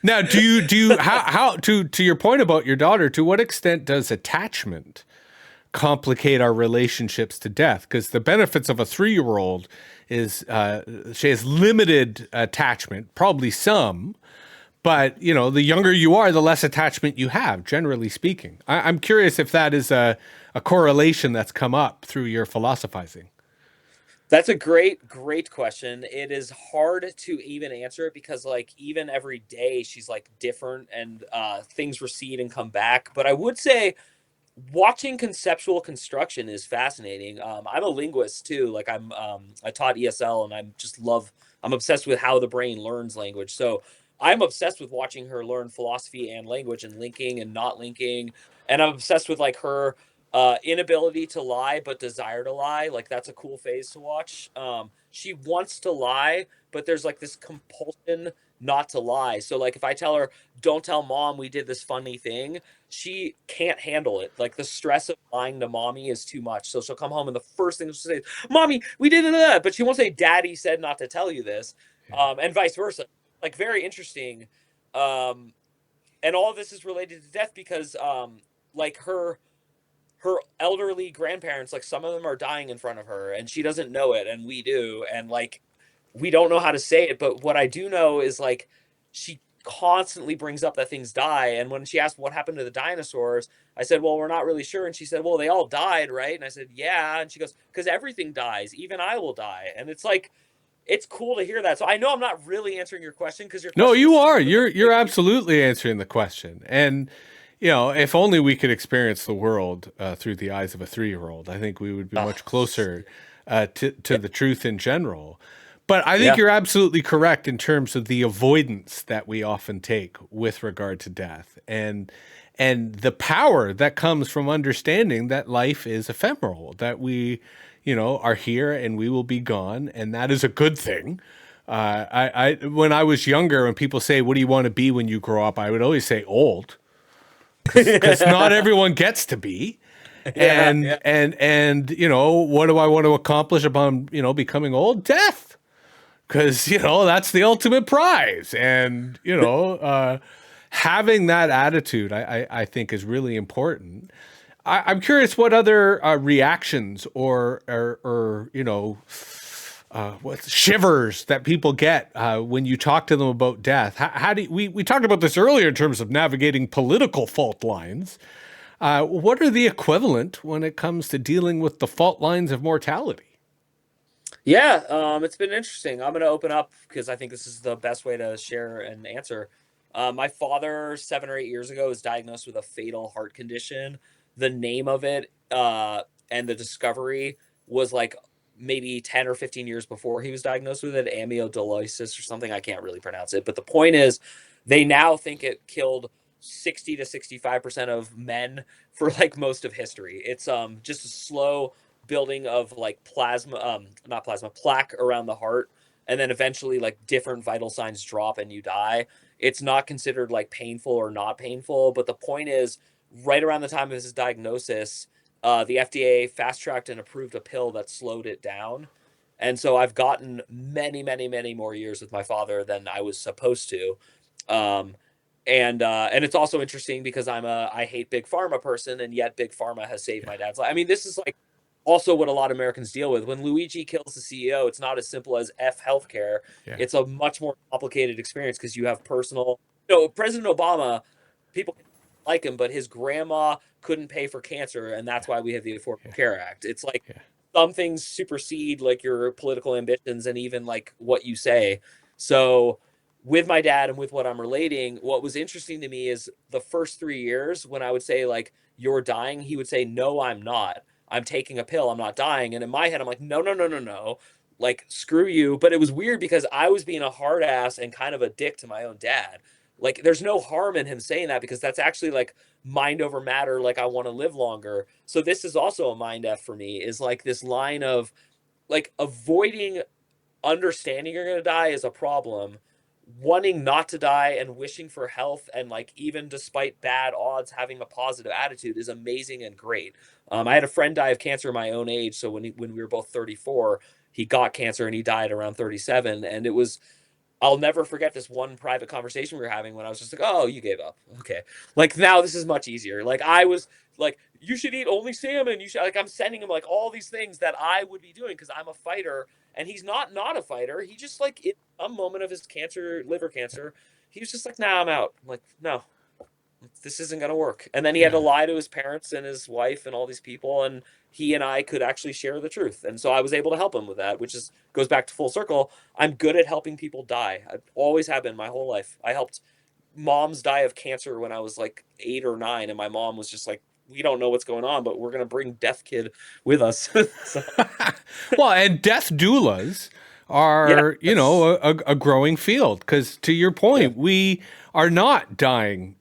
Now, do you how to your point about your daughter, to what extent does attachment complicate our relationships to death? Because the benefits of a 3-year-old is she has limited attachment, probably some, but you know, the younger you are, the less attachment you have, generally speaking. I'm curious if that is a correlation that's come up through your philosophizing. That's a great question. It is hard to even answer it because like even every day she's like different, and things recede and come back. But I would say watching conceptual construction is fascinating. I'm a linguist too. Like I taught ESL, and I'm obsessed with how the brain learns language. So I'm obsessed with watching her learn philosophy and language and linking and not linking. And I'm obsessed with like her inability to lie, but desire to lie. Like that's a cool phase to watch. She wants to lie, but there's like this compulsion not to lie. So like if I tell her, don't tell mom we did this funny thing, she can't handle it. Like the stress of lying to mommy is too much. So she'll come home and the first thing she'll say is, mommy, we did it, but she won't say daddy said not to tell you this. And vice versa. Like very interesting. And all of this is related to death because like her elderly grandparents, like some of them are dying in front of her and she doesn't know it, and we do. And like we don't know how to say it, but what I do know is like she constantly brings up that things die. And when she asked what happened to the dinosaurs, I said, well, we're not really sure. And she said, well, they all died, right? And I said, yeah. And she goes, because everything dies, even I will die. And it's like, it's cool to hear that. So I know I'm not really answering your question because no, you are. You're absolutely answering the question. And you know, if only we could experience the world through the eyes of a 3-year-old, I think we would be much closer to the truth in general. But I think Yeah. you're absolutely correct in terms of the avoidance that we often take with regard to death, and the power that comes from understanding that life is ephemeral, that we, are here and we will be gone, and that is a good thing. When I was younger, when people say, "What do you want to be when you grow up?" I would always say old, because not everyone gets to be. Yeah, And yeah. what do I want to accomplish upon becoming old? Death, because that's the ultimate prize. And having that attitude, I think, is really important. I'm curious what other reactions or what shivers that people get when you talk to them about death. How do we talked about this earlier in terms of navigating political fault lines? What are the equivalent when it comes to dealing with the fault lines of mortality? Yeah, it's been interesting. I'm going to open up because I think this is the best way to share an answer. My father, 7 or 8 years ago, was diagnosed with a fatal heart condition. The name of it and the discovery was like maybe 10 or 15 years before he was diagnosed with it, amyloidosis or something. I can't really pronounce it. But the point is, they now think it killed 60 to 65% of men for like most of history. It's just a slow building of like plasma, not plasma, plaque around the heart, and then eventually like different vital signs drop and you die. It's not considered like painful or not painful, but the point is, right around the time of his diagnosis, the FDA fast tracked and approved a pill that slowed it down. And so I've gotten many, many, many more years with my father than I was supposed to. Um, and it's also interesting because I hate big pharma person, and yet big pharma has saved Yeah, my dad's life. I mean, this is like also what a lot of Americans deal with. When Luigi kills the CEO, it's not as simple as F healthcare. yeah, It's a much more complicated experience because you have personal. President Obama, people like him, but his grandma couldn't pay for cancer, and that's why we have the Affordable yeah, Care Act. It's like yeah, some things supersede like your political ambitions and even like what you say. So with my dad and with what I'm relating, what was interesting to me is the first 3 years when I would say like you're dying, he would say, "No, I'm not. I'm taking a pill. I'm not dying." And in my head, I'm like, "No, no, no, no, no. Like, screw you." But it was weird because I was being a hard ass and kind of a dick to my own dad. Like, there's no harm in him saying that because that's actually like mind over matter. Like, I want to live longer. So this is also a mind F for me, is like this line of like avoiding understanding you're going to die is a problem. Wanting not to die and wishing for health and like even despite bad odds having a positive attitude is amazing and great. I had a friend die of cancer my own age, so when we were both 34, he got cancer and he died around 37, and it was, I'll never forget this one private conversation we were having when I was just like, "Oh, you gave up. Okay." Like now this is much easier. Like I was like, "You should eat only salmon. You should," like I'm sending him like all these things that I would be doing because I'm a fighter and he's not a fighter. He just like in a moment of his cancer, liver cancer, he was just like, "Nah, I'm out." I'm like, "No, this isn't going to work." And then he had to yeah. lie to his parents and his wife and all these people, and he and I could actually share the truth. And so I was able to help him with that, which is goes back to full circle. I'm good at helping people die. I always have been my whole life. I helped moms die of cancer when I was like 8 or 9, and my mom was just like, "We don't know what's going on, but we're going to bring Death Kid with us." So, Well, and death doulas yeah, are, that's a growing field because, to your yeah. point, we are not dying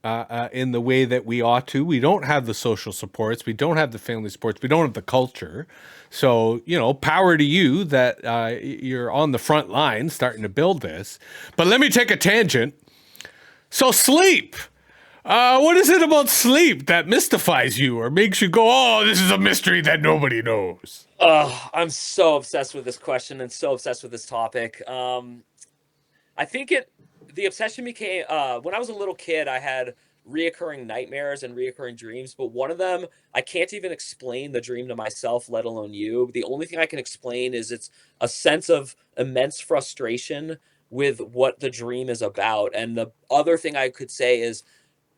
in the way that we ought to. We don't have the social supports. We don't have the family supports. We don't have the culture. So, power to you that you're on the front line starting to build this. But let me take a tangent. So, sleep. What is it about sleep that mystifies you or makes you go, "Oh, this is a mystery that nobody knows"? I'm so obsessed with this question and so obsessed with this topic. I think the obsession became when I was a little kid. I had reoccurring nightmares and reoccurring dreams, but one of them I can't even explain the dream to myself, let alone you. The only thing I can explain is it's a sense of immense frustration with what the dream is about. And the other thing I could say is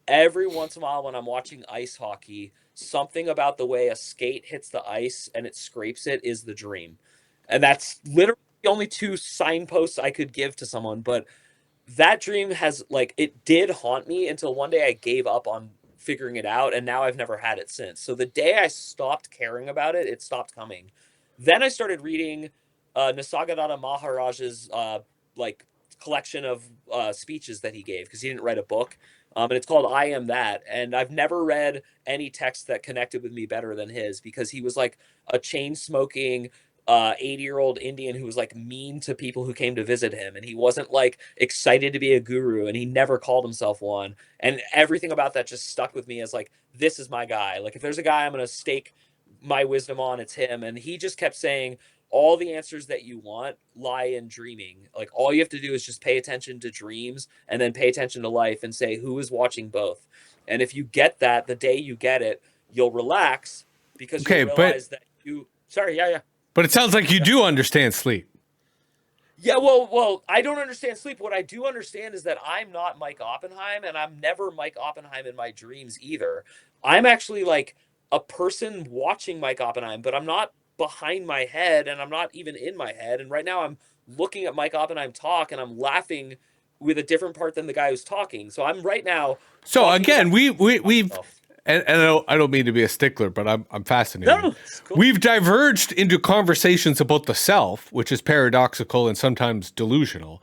every once in a while when I'm watching ice hockey, something about the way a skate hits the ice and it scrapes it is the dream. And that's literally the only two signposts I could give to someone. But that dream has like it did haunt me until one day I gave up on figuring it out, and now I've never had it since. So the day I stopped caring about it, it stopped coming. Then I started reading Nisargadatta Maharaj's like collection of speeches that he gave, because he didn't write a book. And it's called I Am That. And I've never read any text that connected with me better than his, because he was like a chain smoking 80-year-old Indian who was like mean to people who came to visit him. And he wasn't like excited to be a guru, and he never called himself one. And everything about that just stuck with me as like, this is my guy. Like, if there's a guy I'm going to stake my wisdom on, it's him. And he just kept saying, all the answers that you want lie in dreaming. Like, all you have to do is just pay attention to dreams, and then pay attention to life, and say, who is watching both? And if you get that, the day you get it, you'll relax, because you realize that you, sorry. Yeah. But it sounds like you do understand sleep. Yeah, well, I don't understand sleep. What I do understand is that I'm not Mike Oppenheim, and I'm never Mike Oppenheim in my dreams either. I'm actually like a person watching Mike Oppenheim, but I'm not behind my head, and I'm not even in my head. And right now I'm looking at Mike Oppenheim talk, and I'm laughing with a different part than the guy who's talking. So I'm right now. So again, we've and I don't mean to be a stickler, but I'm fascinated. No, it's cool. We've diverged into conversations about the self, which is paradoxical and sometimes delusional.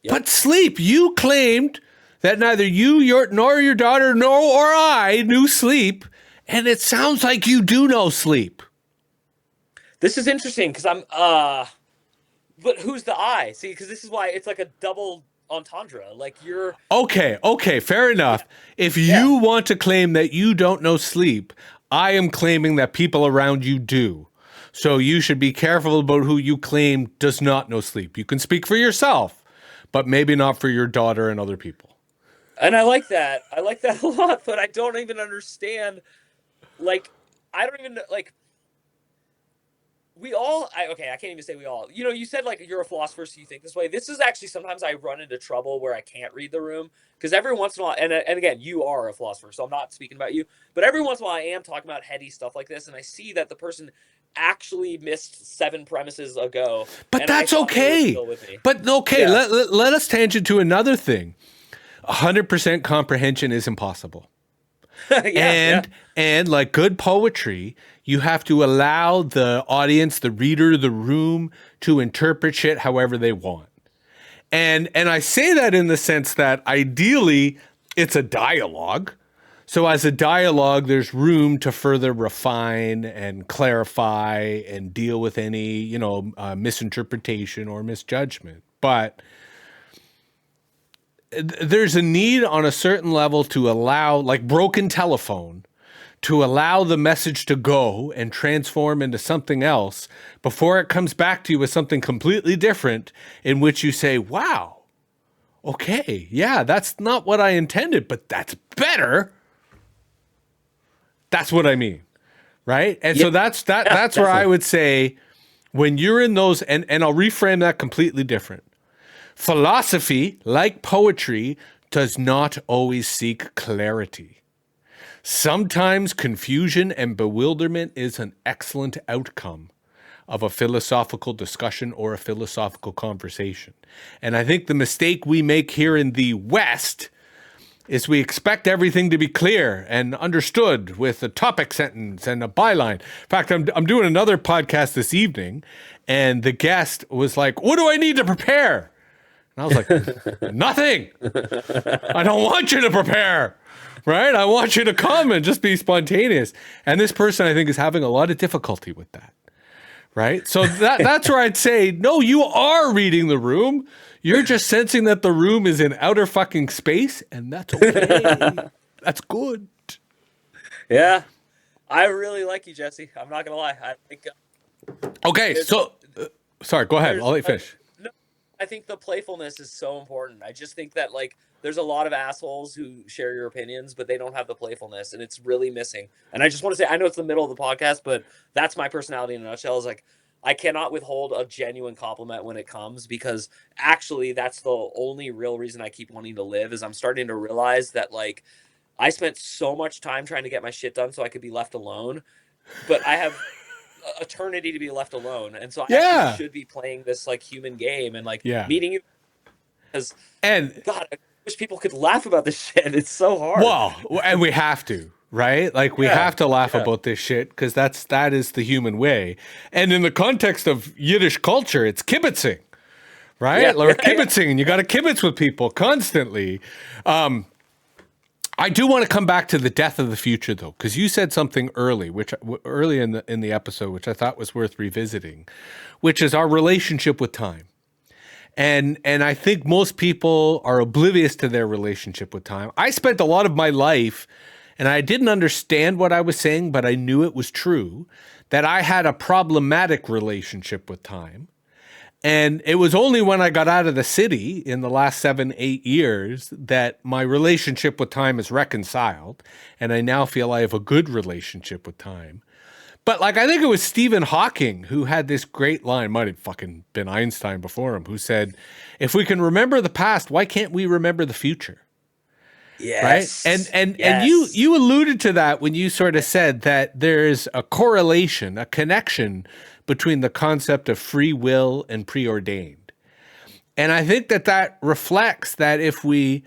Yep. But sleep, you claimed that neither you, nor your daughter, or I knew sleep, and it sounds like you do know sleep. This is interesting, because I'm but who's the I? See, because this is why it's like a double entendre. Like, you're okay, fair enough. If you want to claim that you don't know sleep, I am claiming that people around you do. So you should be careful about who you claim does not know sleep. You can speak for yourself, but maybe not for your daughter and other people. And I like that. I like that a lot, but I don't even understand. Like, I don't even, like, I can't even say we all. You know, you said, like, you're a philosopher, so you think this way. This is actually, sometimes I run into trouble where I can't read the room, because every once in a while, and again, you are a philosopher, so I'm not speaking about you, but every once in a while I am talking about heady stuff like this, and I see that the person actually missed 7 premises ago. But that's okay. But okay, let us tangent to another thing. 100% comprehension is impossible. And like good poetry, you have to allow the audience, the reader, the room to interpret shit however they want. And I say that in the sense that ideally it's a dialogue. So as a dialogue, there's room to further refine and clarify and deal with any, misinterpretation or misjudgment. But there's a need on a certain level to allow, like broken telephone, to allow the message to go and transform into something else before it comes back to you with something completely different, in which you say, wow, okay, yeah, that's not what I intended, but that's better. That's what I mean, right? And so that's where I would say, when you're in those, and I'll reframe that completely different. Philosophy, like poetry, does not always seek clarity. Sometimes confusion and bewilderment is an excellent outcome of a philosophical discussion or a philosophical conversation. And I think the mistake we make here in the West is we expect everything to be clear and understood with a topic sentence and a byline. In fact, I'm doing another podcast this evening, and the guest was like, what do I need to prepare? And I was like, nothing. I don't want you to prepare, right? I want you to come and just be spontaneous. And this person, I think, is having a lot of difficulty with that, right? So that's where I'd say, no, you are reading the room. You're just sensing that the room is in outer fucking space, and that's okay. That's good. Yeah. I really like you, Jesse. I'm not going to lie. I think... okay, so... sorry, go ahead. I'll let you finish. I think the playfulness is so important. I just think that, like, there's a lot of assholes who share your opinions, but they don't have the playfulness, and it's really missing. And I just want to say, I know it's the middle of the podcast, but that's my personality in a nutshell. Is like, I cannot withhold a genuine compliment when it comes, because actually that's the only real reason I keep wanting to live, is I'm starting to realize that, like, I spent so much time trying to get my shit done so I could be left alone, but I have eternity to be left alone, and so I actually should be playing this like human game and like meeting you, and God, I wish people could laugh about this shit. It's so hard. Well, and we have to, right? Like we have to laugh about this shit because that is the human way. And in the context of Yiddish culture, it's kibitzing, right? Or kibitzing, and you got to kibitz with people constantly. I do want to come back to the death of the future, though, because you said something early in the episode, which I thought was worth revisiting, which is our relationship with time. And I think most people are oblivious to their relationship with time. I spent a lot of my life, and I didn't understand what I was saying, but I knew it was true, that I had a problematic relationship with time. And it was only when I got out of the city in the last 7-8 years that my relationship with time is reconciled. And I now feel I have a good relationship with time. But like, I think it was Stephen Hawking who had this great line, might have fucking been Einstein before him, who said, if we can remember the past, why can't we remember the future? Yes. Right. And you alluded to that when you sort of said that there's a correlation, a connection between the concept of free will and preordained. And I think that reflects that if we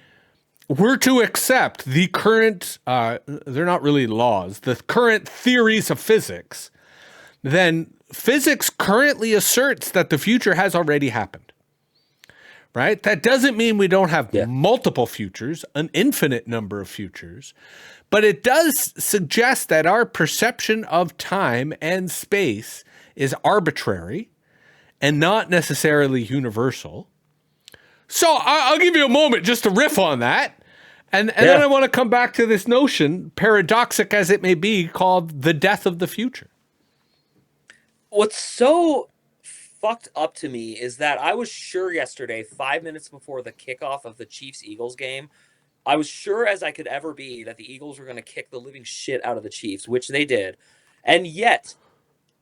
were to accept the current, they're not really laws, the current theories of physics, then physics currently asserts that the future has already happened. Right? That doesn't mean we don't have multiple futures, an infinite number of futures, but it does suggest that our perception of time and space is arbitrary and not necessarily universal. So I'll give you a moment just to riff on that. And then I want to come back to this notion, paradoxic as it may be, called the death of the future. What's so fucked up to me is that I was sure yesterday, 5 minutes before the kickoff of the Chiefs-Eagles game, I was sure as I could ever be that the Eagles were going to kick the living shit out of the Chiefs, which they did. And yet,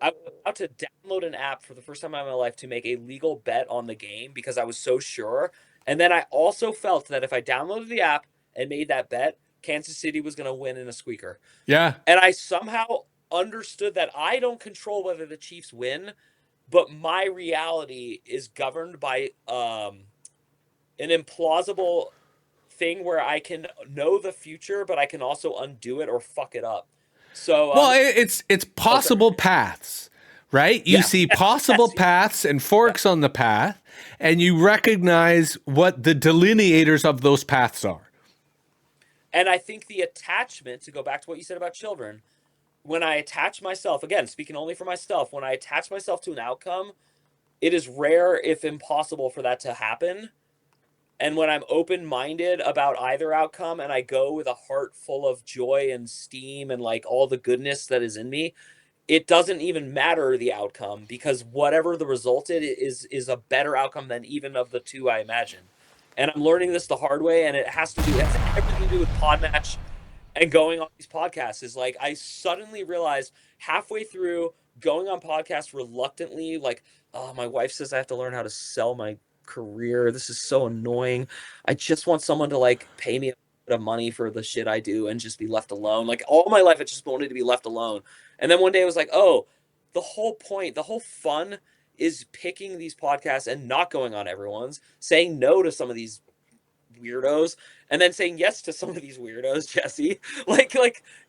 I was about to download an app for the first time in my life to make a legal bet on the game because I was so sure. And then I also felt that if I downloaded the app and made that bet, Kansas City was going to win in a squeaker. Yeah. And I somehow understood that I don't control whether the Chiefs win, but my reality is governed by an implausible thing where I can know the future, but I can also undo it or fuck it up. So well, it's possible paths, right? You see possible paths and forks on the path, and you recognize what the delineators of those paths are. And I think the attachment, to go back to what you said about children, when I attach myself, again, speaking only for myself, when I attach myself to an outcome, it is rare, if impossible, for that to happen. And when I'm open-minded about either outcome and I go with a heart full of joy and steam and like all the goodness that is in me, it doesn't even matter the outcome because whatever the result is a better outcome than even of the two I imagine. And I'm learning this the hard way, and it has everything to do with Podmatch and going on these podcasts. Is like I suddenly realized halfway through going on podcasts reluctantly, like, oh, my wife says I have to learn how to sell my career. This is so annoying. I just want someone to like pay me a bit of money for the shit I do and just be left alone. Like all my life, I just wanted to be left alone. And then one day I was like, oh, the whole point, the whole fun is picking these podcasts and not going on everyone's, saying no to some of these weirdos and then saying yes to some of these weirdos, Jesse. Like,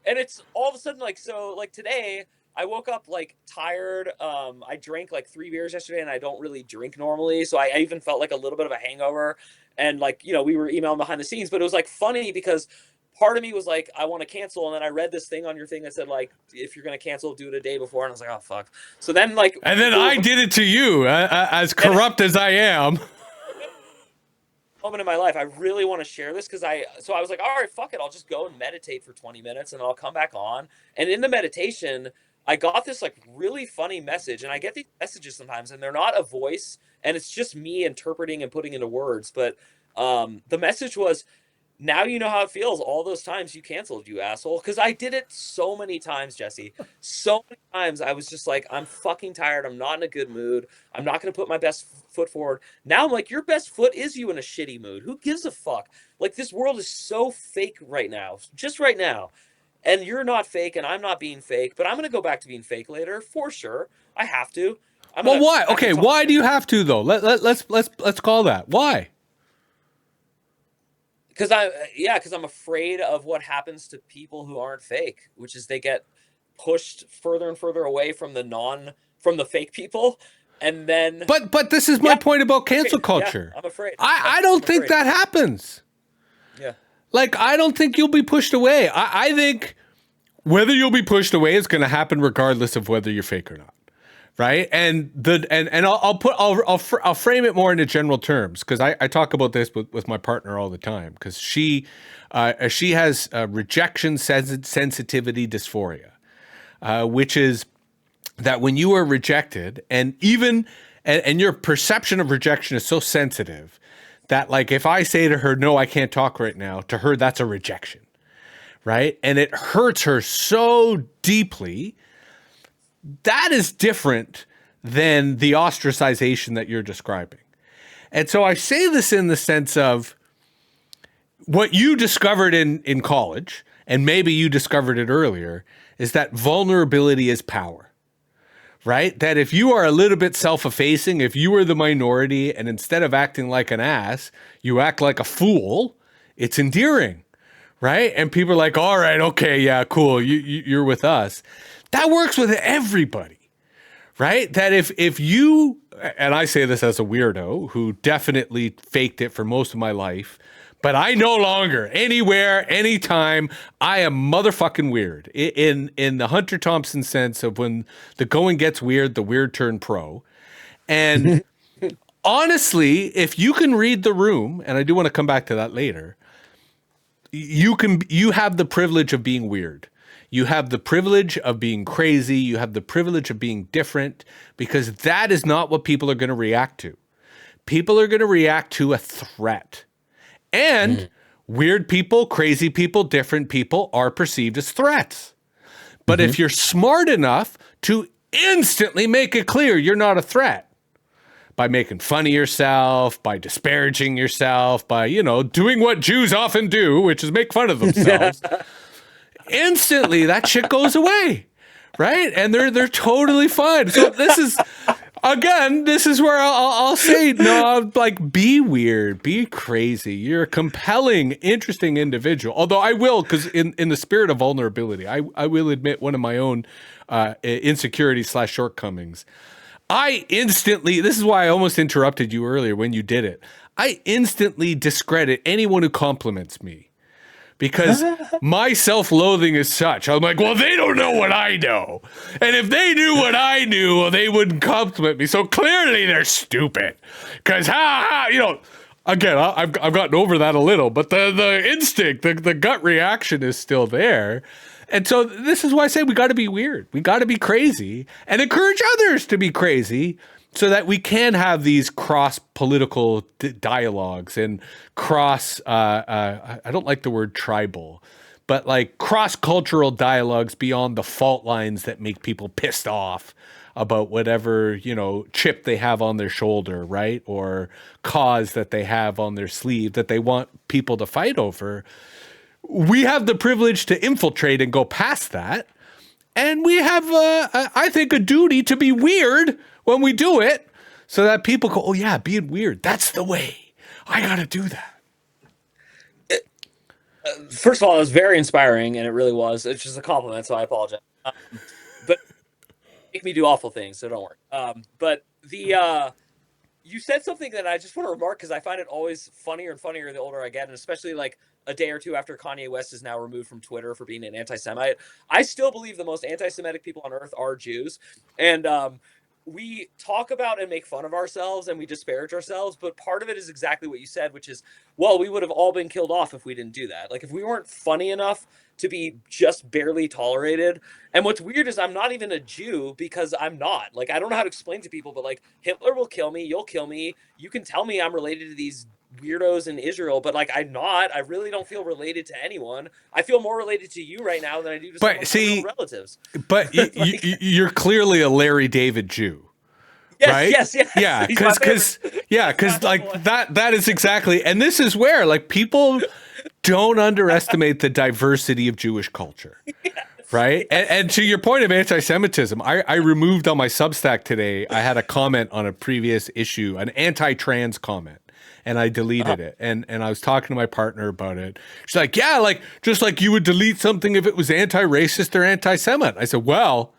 and it's all of a sudden like, so like today I woke up like tired. I drank like 3 beers yesterday and I don't really drink normally. So I even felt like a little bit of a hangover and like, you know, we were emailing behind the scenes, but it was like funny because part of me was like, I want to cancel. And then I read this thing on your thing that said like, if you're going to cancel, do it a day before. And I was like, oh fuck. So then like, and then I did it to you as corrupt as I am. Moment in my life, I really want to share this because I was like, all right, fuck it. I'll just go and meditate for 20 minutes and I'll come back on. And in the meditation, I got this like really funny message, and I get these messages sometimes and they're not a voice and it's just me interpreting and putting into words. But the message was, now you know how it feels all those times you canceled, you asshole. Because I did it so many times, Jesse. So many times I was just like, I'm fucking tired. I'm not in a good mood. I'm not going to put my best foot forward. Now I'm like, your best foot is you in a shitty mood. Who gives a fuck? Like, this world is so fake right now. Just right now. And you're not fake and I'm not being fake. But I'm going to go back to being fake later for sure. I have to. Well, why? Okay, why do you have to, though? Let's call that. Why? because I'm afraid of what happens to people who aren't fake, which is they get pushed further and further away from the fake people, and then But this is my point about cancel culture. I'm afraid. I don't think that happens. Yeah. Like, I don't think you'll be pushed away. I think whether you'll be pushed away is going to happen regardless of whether you're fake or not. Right. And I'll frame it more into general terms, because I talk about this with my partner all the time, because she has rejection sensitivity dysphoria, which is that when you are rejected, and your perception of rejection is so sensitive that, like, if I say to her, no, I can't talk right now, to her, that's a rejection. Right. And it hurts her so deeply. That is different than the ostracization that you're describing. And so I say this in the sense of what you discovered in college, and maybe you discovered it earlier, is that vulnerability is power, right? That if you are a little bit self-effacing, if you are the minority, and instead of acting like an ass, you act like a fool, it's endearing, right? And people are like, all right, okay, yeah, cool, you're with us. That works with everybody, right? That if you, and I say this as a weirdo who definitely faked it for most of my life, but I no longer, anywhere, anytime, I am motherfucking weird. In the Hunter Thompson sense of when the going gets weird, the weird turn pro. And honestly, if you can read the room, and I do want to come back to that later, you have the privilege of being weird. You have the privilege of being crazy. You have the privilege of being different, because that is not what people are going to react to. People are going to react to a threat. And weird people, crazy people, different people are perceived as threats. But if you're smart enough to instantly make it clear you're not a threat, by making fun of yourself, by disparaging yourself, by, doing what Jews often do, which is make fun of themselves, instantly that shit goes away, right? And they're totally fine. So this is where I'll say, no, like, be weird, be crazy. You're a compelling, interesting individual. Although I will, because in the spirit of vulnerability, I will admit one of my own insecurities / shortcomings. This is why I almost interrupted you earlier when you did it. I instantly discredit anyone who compliments me, because my self-loathing is such. I'm like, well, they don't know what I know. And if they knew what I knew, well, they wouldn't compliment me. So clearly they're stupid. Because, again, I've gotten over that a little. But the instinct, the gut reaction is still there. And so this is why I say we got to be weird. We got to be crazy and encourage others to be crazy, so that we can have these cross-political dialogues and I don't like the word tribal, but like cross-cultural dialogues beyond the fault lines that make people pissed off about whatever, chip they have on their shoulder, right? Or cause that they have on their sleeve that they want people to fight over. We have the privilege to infiltrate and go past that. And we have, I think, a duty to be weird when we do it, so that people go, oh yeah, being weird, that's the way. I got to do that. First of all, it was very inspiring, and it really was. It's just a compliment, so I apologize. But make me do awful things, so don't worry. But you said something that I just want to remark, because I find it always funnier and funnier the older I get, and especially like a day or two after Kanye West is now removed from Twitter for being an anti-Semite. I still believe the most anti-Semitic people on earth are Jews. And we talk about and make fun of ourselves and we disparage ourselves, but part of it is exactly what you said, which is, well, we would have all been killed off if we didn't do that. Like, if we weren't funny enough to be just barely tolerated. And what's weird is I'm not even a Jew, because I'm not. Like, I don't know how to explain to people, but like, Hitler will kill me, you'll kill me. You can tell me I'm related to these weirdos in Israel, but like, I'm not. I really don't feel related to anyone. I feel more related to you right now than I do to some relatives. But you're clearly a Larry David Jew. Yes, right? yes, yeah, because like that is exactly, and this is where like people don't underestimate the diversity of Jewish culture. Yes. Right. And to your point of anti-Semitism, I removed on my Substack today, I had a comment on a previous issue, an anti-trans comment. and I Uh-huh. deleted it. And I was talking to my partner about it. She's like, yeah, like just like you would delete something if it was anti-racist or anti-Semite. I said, well,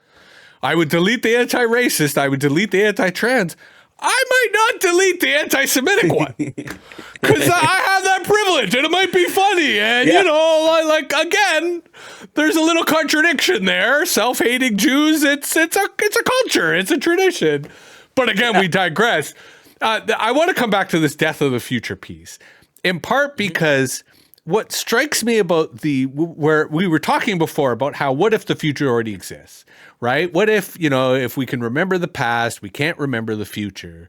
I would delete the anti-racist, I would delete the anti-trans. I might not delete the anti-Semitic one because I have that privilege and it might be funny. And, Yeah. you know, like, again, there's a little contradiction there. Self-hating Jews, it's a culture, it's a tradition. But again, we digress. I want to come back to this death of the future piece, in part because what strikes me about where we were talking before about how, what if the future already exists, right? What if, you know, if we can remember the past, we can't remember the future.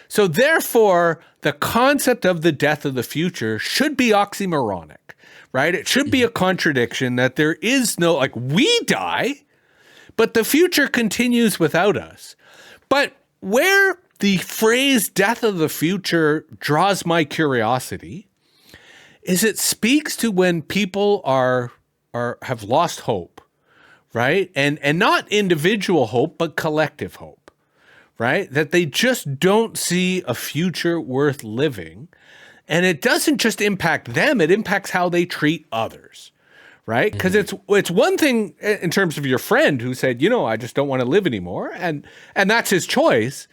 So therefore, the concept of the death of the future should be oxymoronic, right? It should be a contradiction that there is no, like, we die, but the future continues without us. But where the phrase death of the future draws my curiosity is it speaks to when people have lost hope, right? And not individual hope, but collective hope, right? That they just don't see a future worth living. And it doesn't just impact them, it impacts how they treat others, right? Because it's one thing in terms of your friend who said, you know, I just don't want to live anymore, and that's his choice.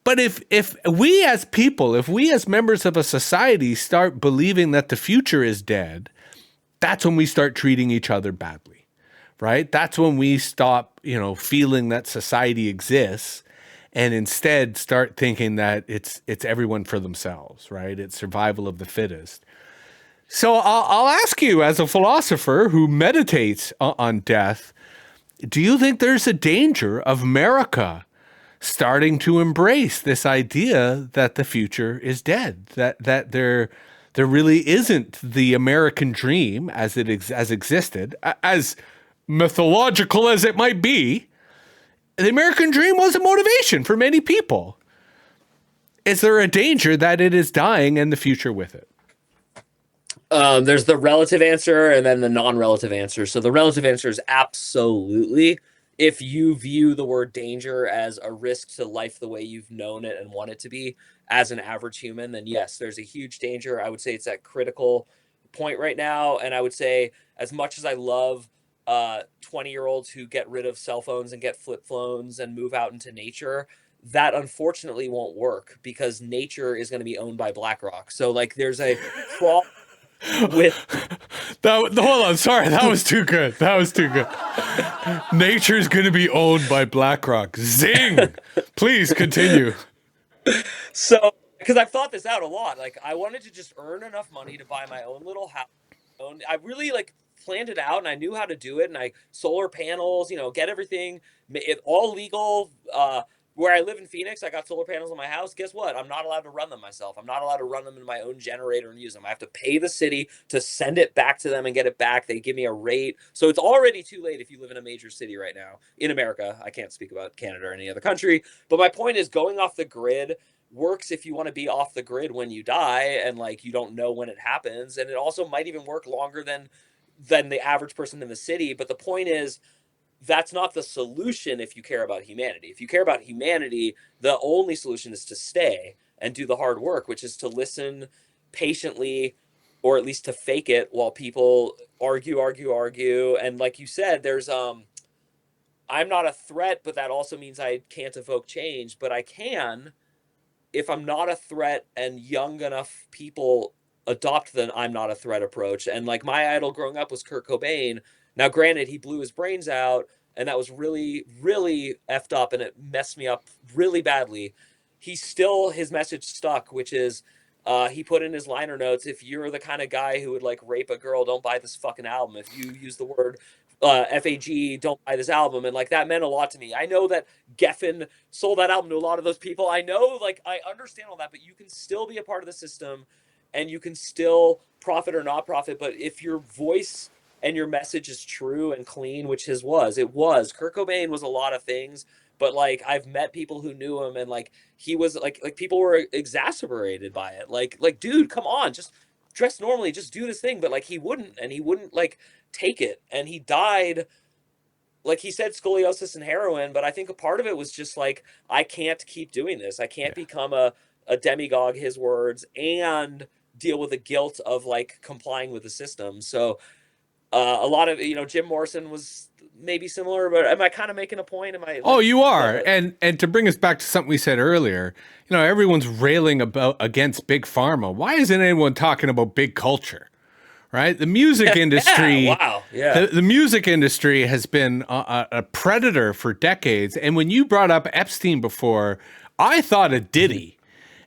But if we as people, if we as members of a society start believing that the future is dead, that's when we start treating each other badly, right? That's when we stop, you know, feeling that society exists and instead start thinking that it's everyone for themselves, right? It's survival of the fittest. So I'll ask you, as a philosopher who meditates on death, do you think there's a danger of Murica starting to embrace this idea that the future is dead, that there really isn't the American dream as as existed, as mythological as it might be? The American dream was a motivation for many people. Is there a danger that it is dying and the future with it? There's the relative answer and then the non-relative answer. So the relative answer is absolutely. If you view the word danger as a risk to life the way you've known it and want it to be as an average human, then yes, there's a huge danger. I would say it's at critical point right now. And I would say, as much as I love 20-year-olds who get rid of cell phones and get flip phones and move out into nature, that unfortunately won't work because nature is going to be owned by BlackRock. So like there's a problem with Hold on, sorry, that was too good. That was too good. Nature's gonna be owned by BlackRock. Zing! Please continue. so because I've thought this out a lot. Like I wanted to just earn enough money to buy my own little house. I really like planned it out and I knew how to do it. And I solar panels, you know, get everything all legal. Where I live in Phoenix, I got solar panels on my house. Guess what? I'm not allowed to run them myself. I'm not allowed to run them in my own generator and use them. I have to pay the city to send it back to them and get it back. They give me a rate. So it's already too late if you live in a major city right now in America. I can't speak about Canada or any other country. But my point is going off the grid works if you want to be off the grid when you die and like you don't know when it happens. And it also might even work longer than the average person in the city. But the point is, that's not the solution if you care about humanity. If you care about humanity, the only solution is to stay and do the hard work, which is to listen patiently or at least to fake it while people argue. And like you said, there's I'm not a threat, but that also means I can't evoke change, but I can if I'm not a threat and young enough people adopt the I'm not a threat approach. And like my idol growing up was Kurt Cobain. Now, granted, he blew his brains out and that was really, really effed up and it messed me up really badly. He still, his message stuck, which is he put in his liner notes, if you're the kind of guy who would like rape a girl, don't buy this fucking album. If you use the word FAG, don't buy this album. And like that meant a lot to me. I know that Geffen sold that album to a lot of those people. I know, like, I understand all that, but you can still be a part of the system and you can still profit or not profit. But if your voice and your message is true and clean, which his was, it was. Kurt Cobain was a lot of things, but like I've met people who knew him and like he was like people were exasperated by it. Like dude, come on, just dress normally, just do this thing. But like he wouldn't like take it. And he died, like he said, scoliosis and heroin, but I think a part of it was just like, I can't keep doing this. I can't become a demagogue, his words, and deal with the guilt of like complying with the system. So a lot of, Jim Morrison was maybe similar, but am I kind of making a point? Am I Oh, like you are. And to bring us back to something we said earlier, everyone's railing against big pharma. Why isn't anyone talking about big culture? Right? The music industry, wow, yeah, the music industry has been a predator for decades. And when you brought up Epstein before, I thought of Diddy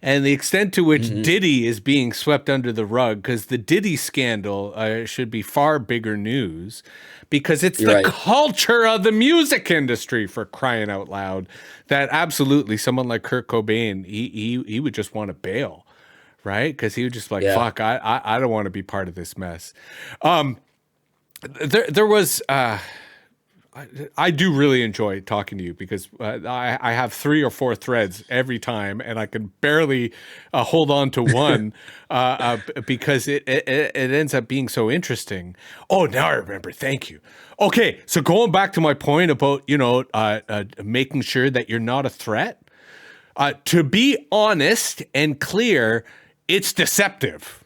and the extent to which Diddy is being swept under the rug, because the Diddy scandal should be far bigger news, because it's the culture of the music industry, for crying out loud, that absolutely someone like Kurt Cobain, he would just want to bail. Right? Because he was just like, fuck, I don't want to be part of this mess. There was, I do really enjoy talking to you, because I have 3 or 4 threads every time, and I can barely hold on to one because it ends up being so interesting. Oh, now I remember. Thank you. Okay, so going back to my point about, making sure that you're not a threat, to be honest and clear, it's deceptive.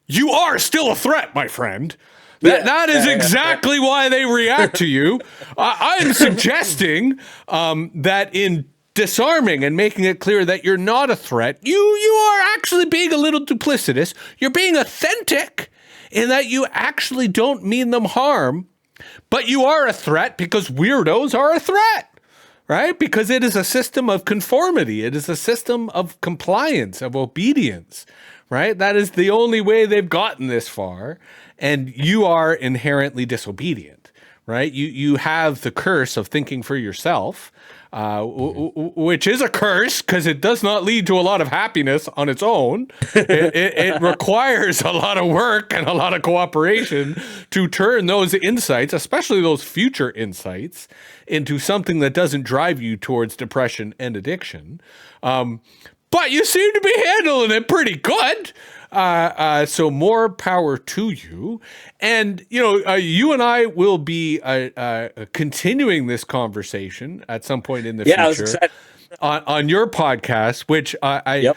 You are still a threat, my friend. That is exactly why they react to you. I'm suggesting that in disarming and making it clear that you're not a threat, you are actually being a little duplicitous. You're being authentic in that you actually don't mean them harm, but you are a threat because weirdos are a threat. Right? Because it is a system of conformity. It is a system of compliance, of obedience, right? That is the only way they've gotten this far. And you are inherently disobedient, right? You have the curse of thinking for yourself, which is a curse because it does not lead to a lot of happiness on its own. It requires a lot of work and a lot of cooperation to turn those insights, especially those future insights, into something that doesn't drive you towards depression and addiction. But you seem to be handling it pretty good. So more power to you. And, you and I will be continuing this conversation at some point in the future. I was excited. On your podcast, which I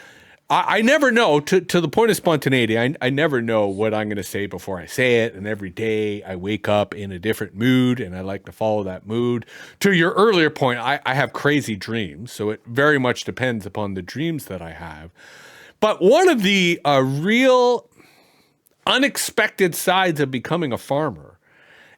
never know, to the point of spontaneity, I never know what I'm going to say before I say it. And every day I wake up in a different mood, and I like to follow that mood. To your earlier point, I have crazy dreams. So it very much depends upon the dreams that I have. But one of the real unexpected sides of becoming a farmer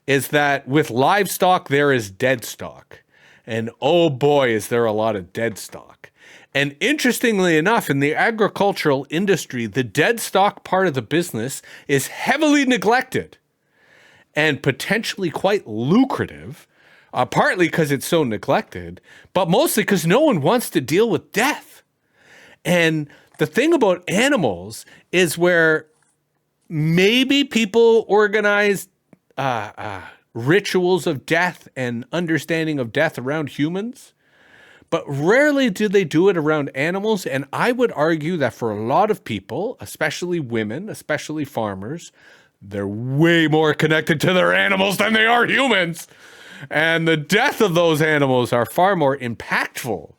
is that with livestock, there is dead stock. And oh boy, is there a lot of dead stock. And interestingly enough, in the agricultural industry, the dead stock part of the business is heavily neglected and potentially quite lucrative, partly because it's so neglected, but mostly because no one wants to deal with death. And the thing about animals is where maybe people organize rituals of death and understanding of death around humans, but rarely do they do it around animals. And I would argue that for a lot of people, especially women, especially farmers, they're way more connected to their animals than they are humans. And the death of those animals are far more impactful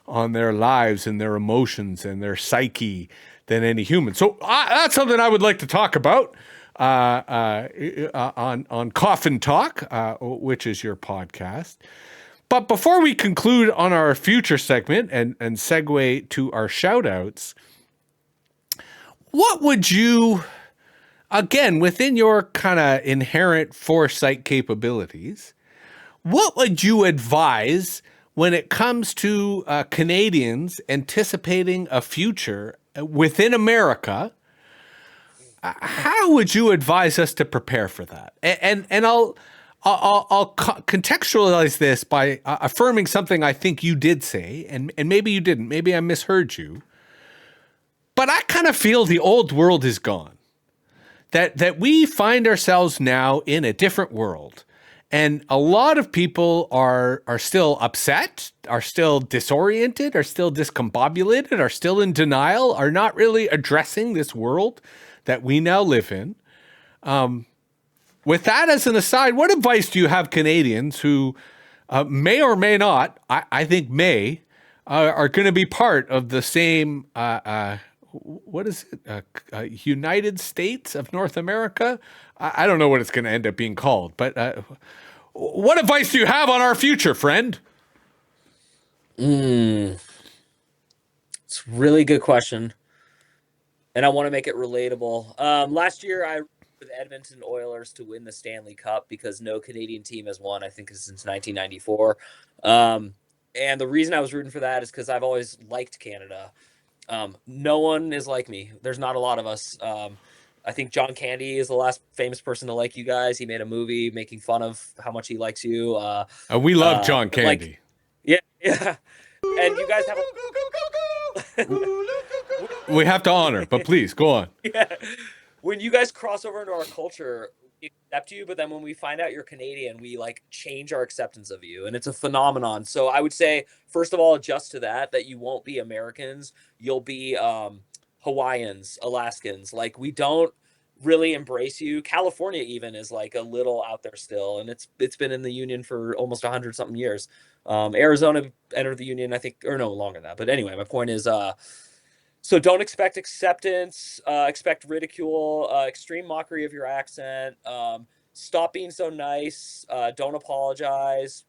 on their lives and their emotions and their psyche than any human. So that's something I would like to talk about on Coffin Talk, which is your podcast. But before we conclude on our future segment and segue to our shout outs, what would you, again, within your kind of inherent foresight capabilities, what would you advise when it comes to Canadians anticipating a future within America? How would you advise us to prepare for that? And I'll contextualize this by affirming something I think you did say, and maybe you didn't. Maybe I misheard you. But I kind of feel the old world is gone. That we find ourselves now in a different world. And a lot of people are still upset, are still disoriented, are still discombobulated, are still in denial, are not really addressing this world that we now live in. With that as an aside, what advice do you have Canadians who may or may not, I think may, are going to be part of the same, what is it? United States of North America? I don't know what it's going to end up being called, but what advice do you have on our future, friend? It's a really good question, and I want to make it relatable. Last year, I with Edmonton Oilers to win the Stanley Cup because no Canadian team has won, I think, since 1994. And the reason I was rooting for that is because I've always liked Canada. No one is like me. There's not a lot of us. I think John Candy is the last famous person to like you guys. He made a movie making fun of how much he likes you. We love John Like, Candy. yeah, yeah. And you guys have We have to honor, but please go on. yeah. When you guys cross over into our culture, we accept you, but then when we find out you're Canadian, we like change our acceptance of you, and it's a phenomenon. So I would say, first of all, adjust to that you won't be Americans, you'll be Hawaiians, Alaskans. Like, we don't really embrace you. California even is like a little out there still, and it's been in the union for almost 100 something years. Arizona entered the union, I think, or no longer than that. But anyway, my point is, so don't expect acceptance, expect ridicule, extreme mockery of your accent. Stop being so nice. Don't apologize.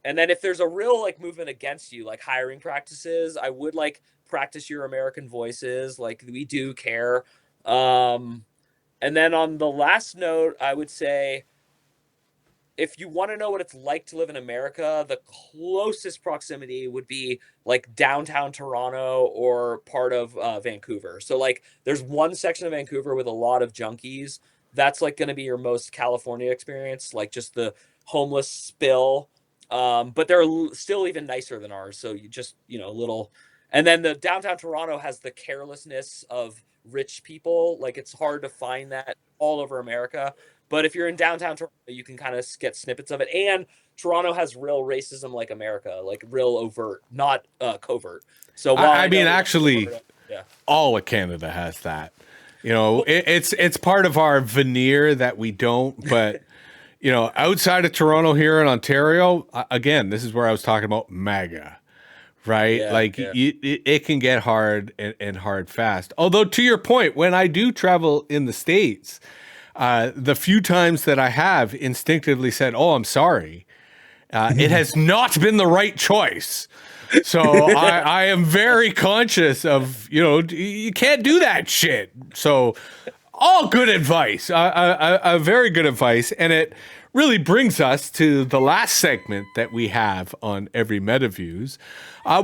And then if there's a real like movement against you, like hiring practices, I would like practice your American voices. Like, we do care. Um, and then on the last note, I would say, if you want to know what it's like to live in America, the closest proximity would be like downtown Toronto or part of Vancouver. So like, there's one section of Vancouver with a lot of junkies. That's like going to be your most California experience, like just the homeless spill. But they're still even nicer than ours. So you just, a little. And then the downtown Toronto has the carelessness of rich people. Like, it's hard to find that all over America. But if you're in downtown Toronto, you can kind of get snippets of it. And Toronto has real racism like America, like real overt, not covert. So while I I know mean, there's actually, Florida, yeah, all of Canada has that. It's part of our veneer that we don't. But outside of Toronto, here in Ontario, again, this is where I was talking about MAGA, right? yeah, Like, yeah. it can get hard and hard fast. Although, to your point, when I do travel in the States, the few times that I have instinctively said, "Oh, I'm sorry," it has not been the right choice. So I am very conscious of, you can't do that shit. So all good advice, very good advice. And it really brings us to the last segment that we have on every MetaViews,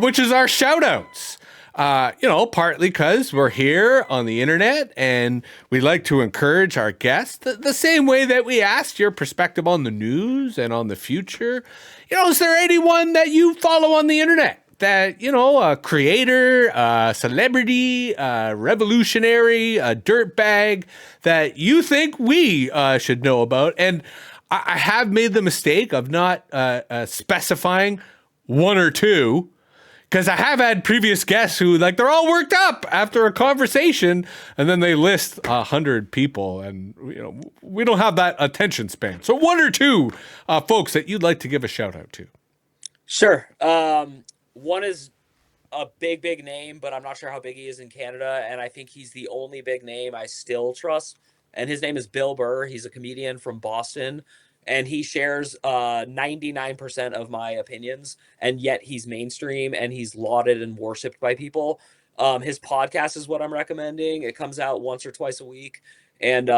which is our shout outs. Partly because we're here on the internet and we like to encourage our guests the same way that we asked your perspective on the news and on the future. Is there anyone that you follow on the internet that, a creator, a celebrity, a revolutionary, a dirtbag that you think we should know about? And I have made the mistake of not specifying one or two, because I have had previous guests who, like, they're all worked up after a conversation, and then they list 100 people, and we don't have that attention span. So one or two folks that you'd like to give a shout out to. Sure. One is a big name, but I'm not sure how big he is in Canada, and I think he's the only big name I still trust. And his name is Bill Burr. He's a comedian from Boston, and he shares 99% of my opinions, and yet he's mainstream and he's lauded and worshipped by people. His podcast is what I'm recommending. It comes out once or twice a week, and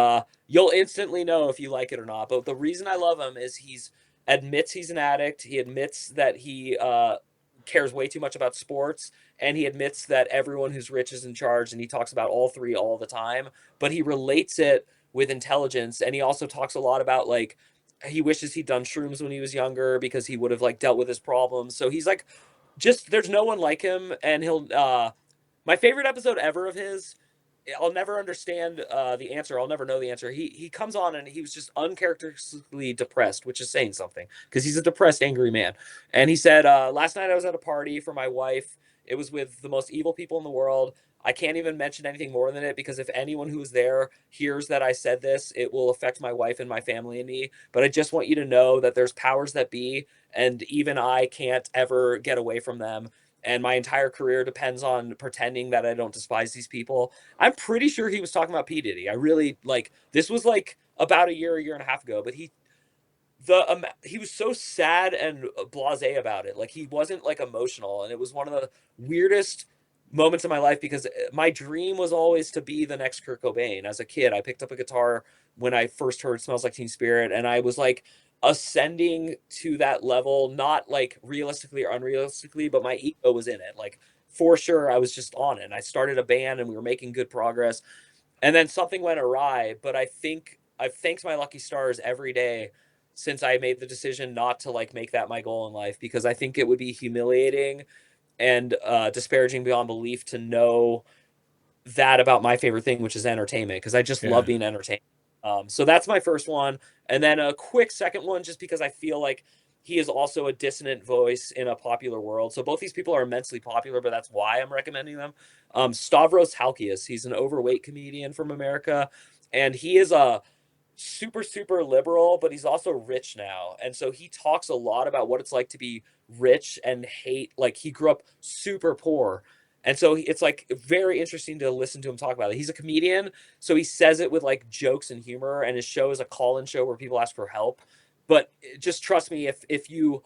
you'll instantly know if you like it or not. But the reason I love him is he's admits he's an addict. He admits that he cares way too much about sports, and he admits that everyone who's rich is in charge, and he talks about all three all the time, but he relates it with intelligence. And he also talks a lot about, like, he wishes he'd done shrooms when he was younger because he would have like dealt with his problems. So he's like, just, there's no one like him. And he'll my favorite episode ever of his, I'll never understand the answer. I'll never know the answer. He comes on and he was just uncharacteristically depressed, which is saying something because he's a depressed, angry man. And he said, "Last night I was at a party for my wife. It was with the most evil people in the world. I can't even mention anything more than it because if anyone who was there hears that I said this, it will affect my wife and my family and me. But I just want you to know that there's powers that be, and even I can't ever get away from them. and my entire career depends on pretending that I don't despise these people. I'm pretty sure he was talking about P. Diddy. I really like, this was like about a year and a half ago, but he was so sad and blasé about it. Like, he wasn't like emotional, and it was one of the weirdest moments in my life, because my dream was always to be the next Kurt Cobain. As a kid, I picked up a guitar when I first heard Smells Like Teen Spirit, and I was like ascending to that level, not like realistically or unrealistically, but my ego was in it. Like, for sure, I was just on it. And I started a band and we were making good progress. And then something went awry, but I think I've thanked my lucky stars every day since I made the decision not to like make that my goal in life, because I think it would be humiliating and disparaging beyond belief to know that about my favorite thing, which is entertainment, because I just love being entertained. So that's my first one. And then a quick second one, just because I feel like he is also a dissonant voice in a popular world. So both these people are immensely popular, but that's why I'm recommending them. Stavros Halkias, he's an overweight comedian from America, and he is a super liberal, but he's also rich now. And so he talks a lot about what it's like to be rich and hate, like he grew up super poor. And so it's like very interesting to listen to him talk about it. He's a comedian, so he says it with like jokes and humor, and his show is a call-in show where people ask for help. But just trust me, if you,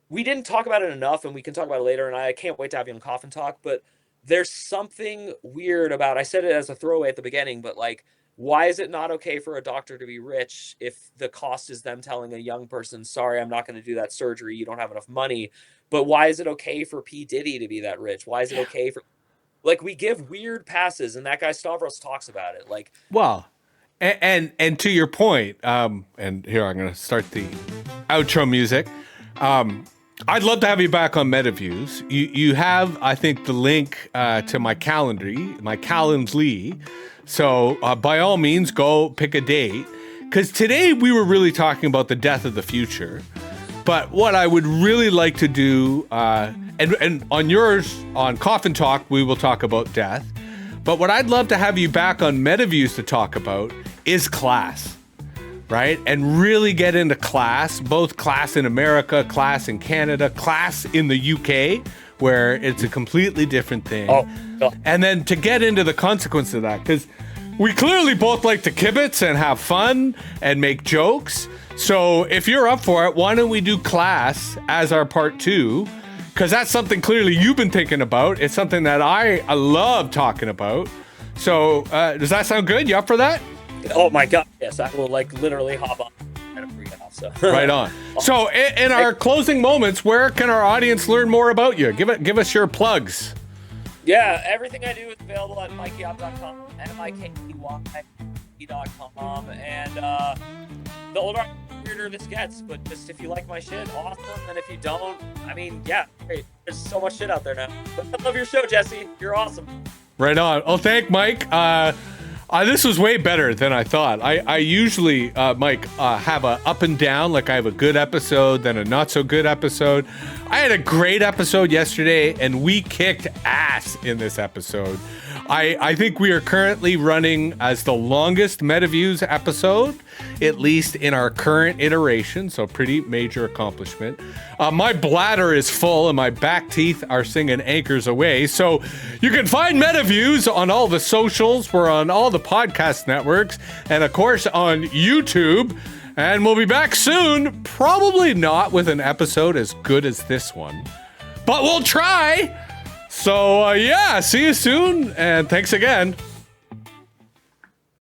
we didn't talk about it enough, and we can talk about it later, and I can't wait to have you on Coffin Talk, but there's something weird about, I said it as a throwaway at the beginning, but like, why is it not okay for a doctor to be rich if the cost is them telling a young person, sorry, I'm not going to do that surgery, you don't have enough money? But why is it okay for P. Diddy to be that rich? Why is it okay for, like, we give weird passes, and that guy Stavros talks about it. Like, Well, and to your point, and here I'm going to start the outro music. I'd love to have you back on MetaViews. You have, I think, the link to my Calendly. So by all means, go pick a date. Because today we were really talking about the death of the future. But what I would really like to do, and on yours, on Coffin Talk, we will talk about death. But what I'd love to have you back on MetaViews to talk about is class, right? And really get into class, both class in America, class in Canada, class in the UK, where it's a completely different thing. And then to get into the consequence of that, because we clearly both like to kibitz and have fun and make jokes. So if you're up for it, why don't we do class as our part 2? Because that's something clearly you've been thinking about. It's something that I love talking about. So does that sound good? You up for that? Oh my God, yes, I will like literally hop on. So. Right on. So in our closing moments, where can our audience learn more about you? Give us your plugs. Yeah, everything I do is available at mikeyop.com, MikeYop.com, and the older the weirder this gets, but just if you like my shit, awesome, and if you don't, I mean, yeah, great. There's so much shit out there now. But I love your show, Jesse. You're awesome. Right on. Oh, thank Mike. This was way better than I thought. I usually, Mike, have a up and down, like I have a good episode, then a not so good episode. I had a great episode yesterday, and we kicked ass in this episode. I think we are currently running as the longest MetaViews episode, at least in our current iteration, so pretty major accomplishment. My bladder is full and my back teeth are singing anchors away. So you can find MetaViews on all the socials. We're on all the podcast networks and, of course, on YouTube. And we'll be back soon. Probably not with an episode as good as this one, but we'll try. So, yeah, see you soon, and thanks again.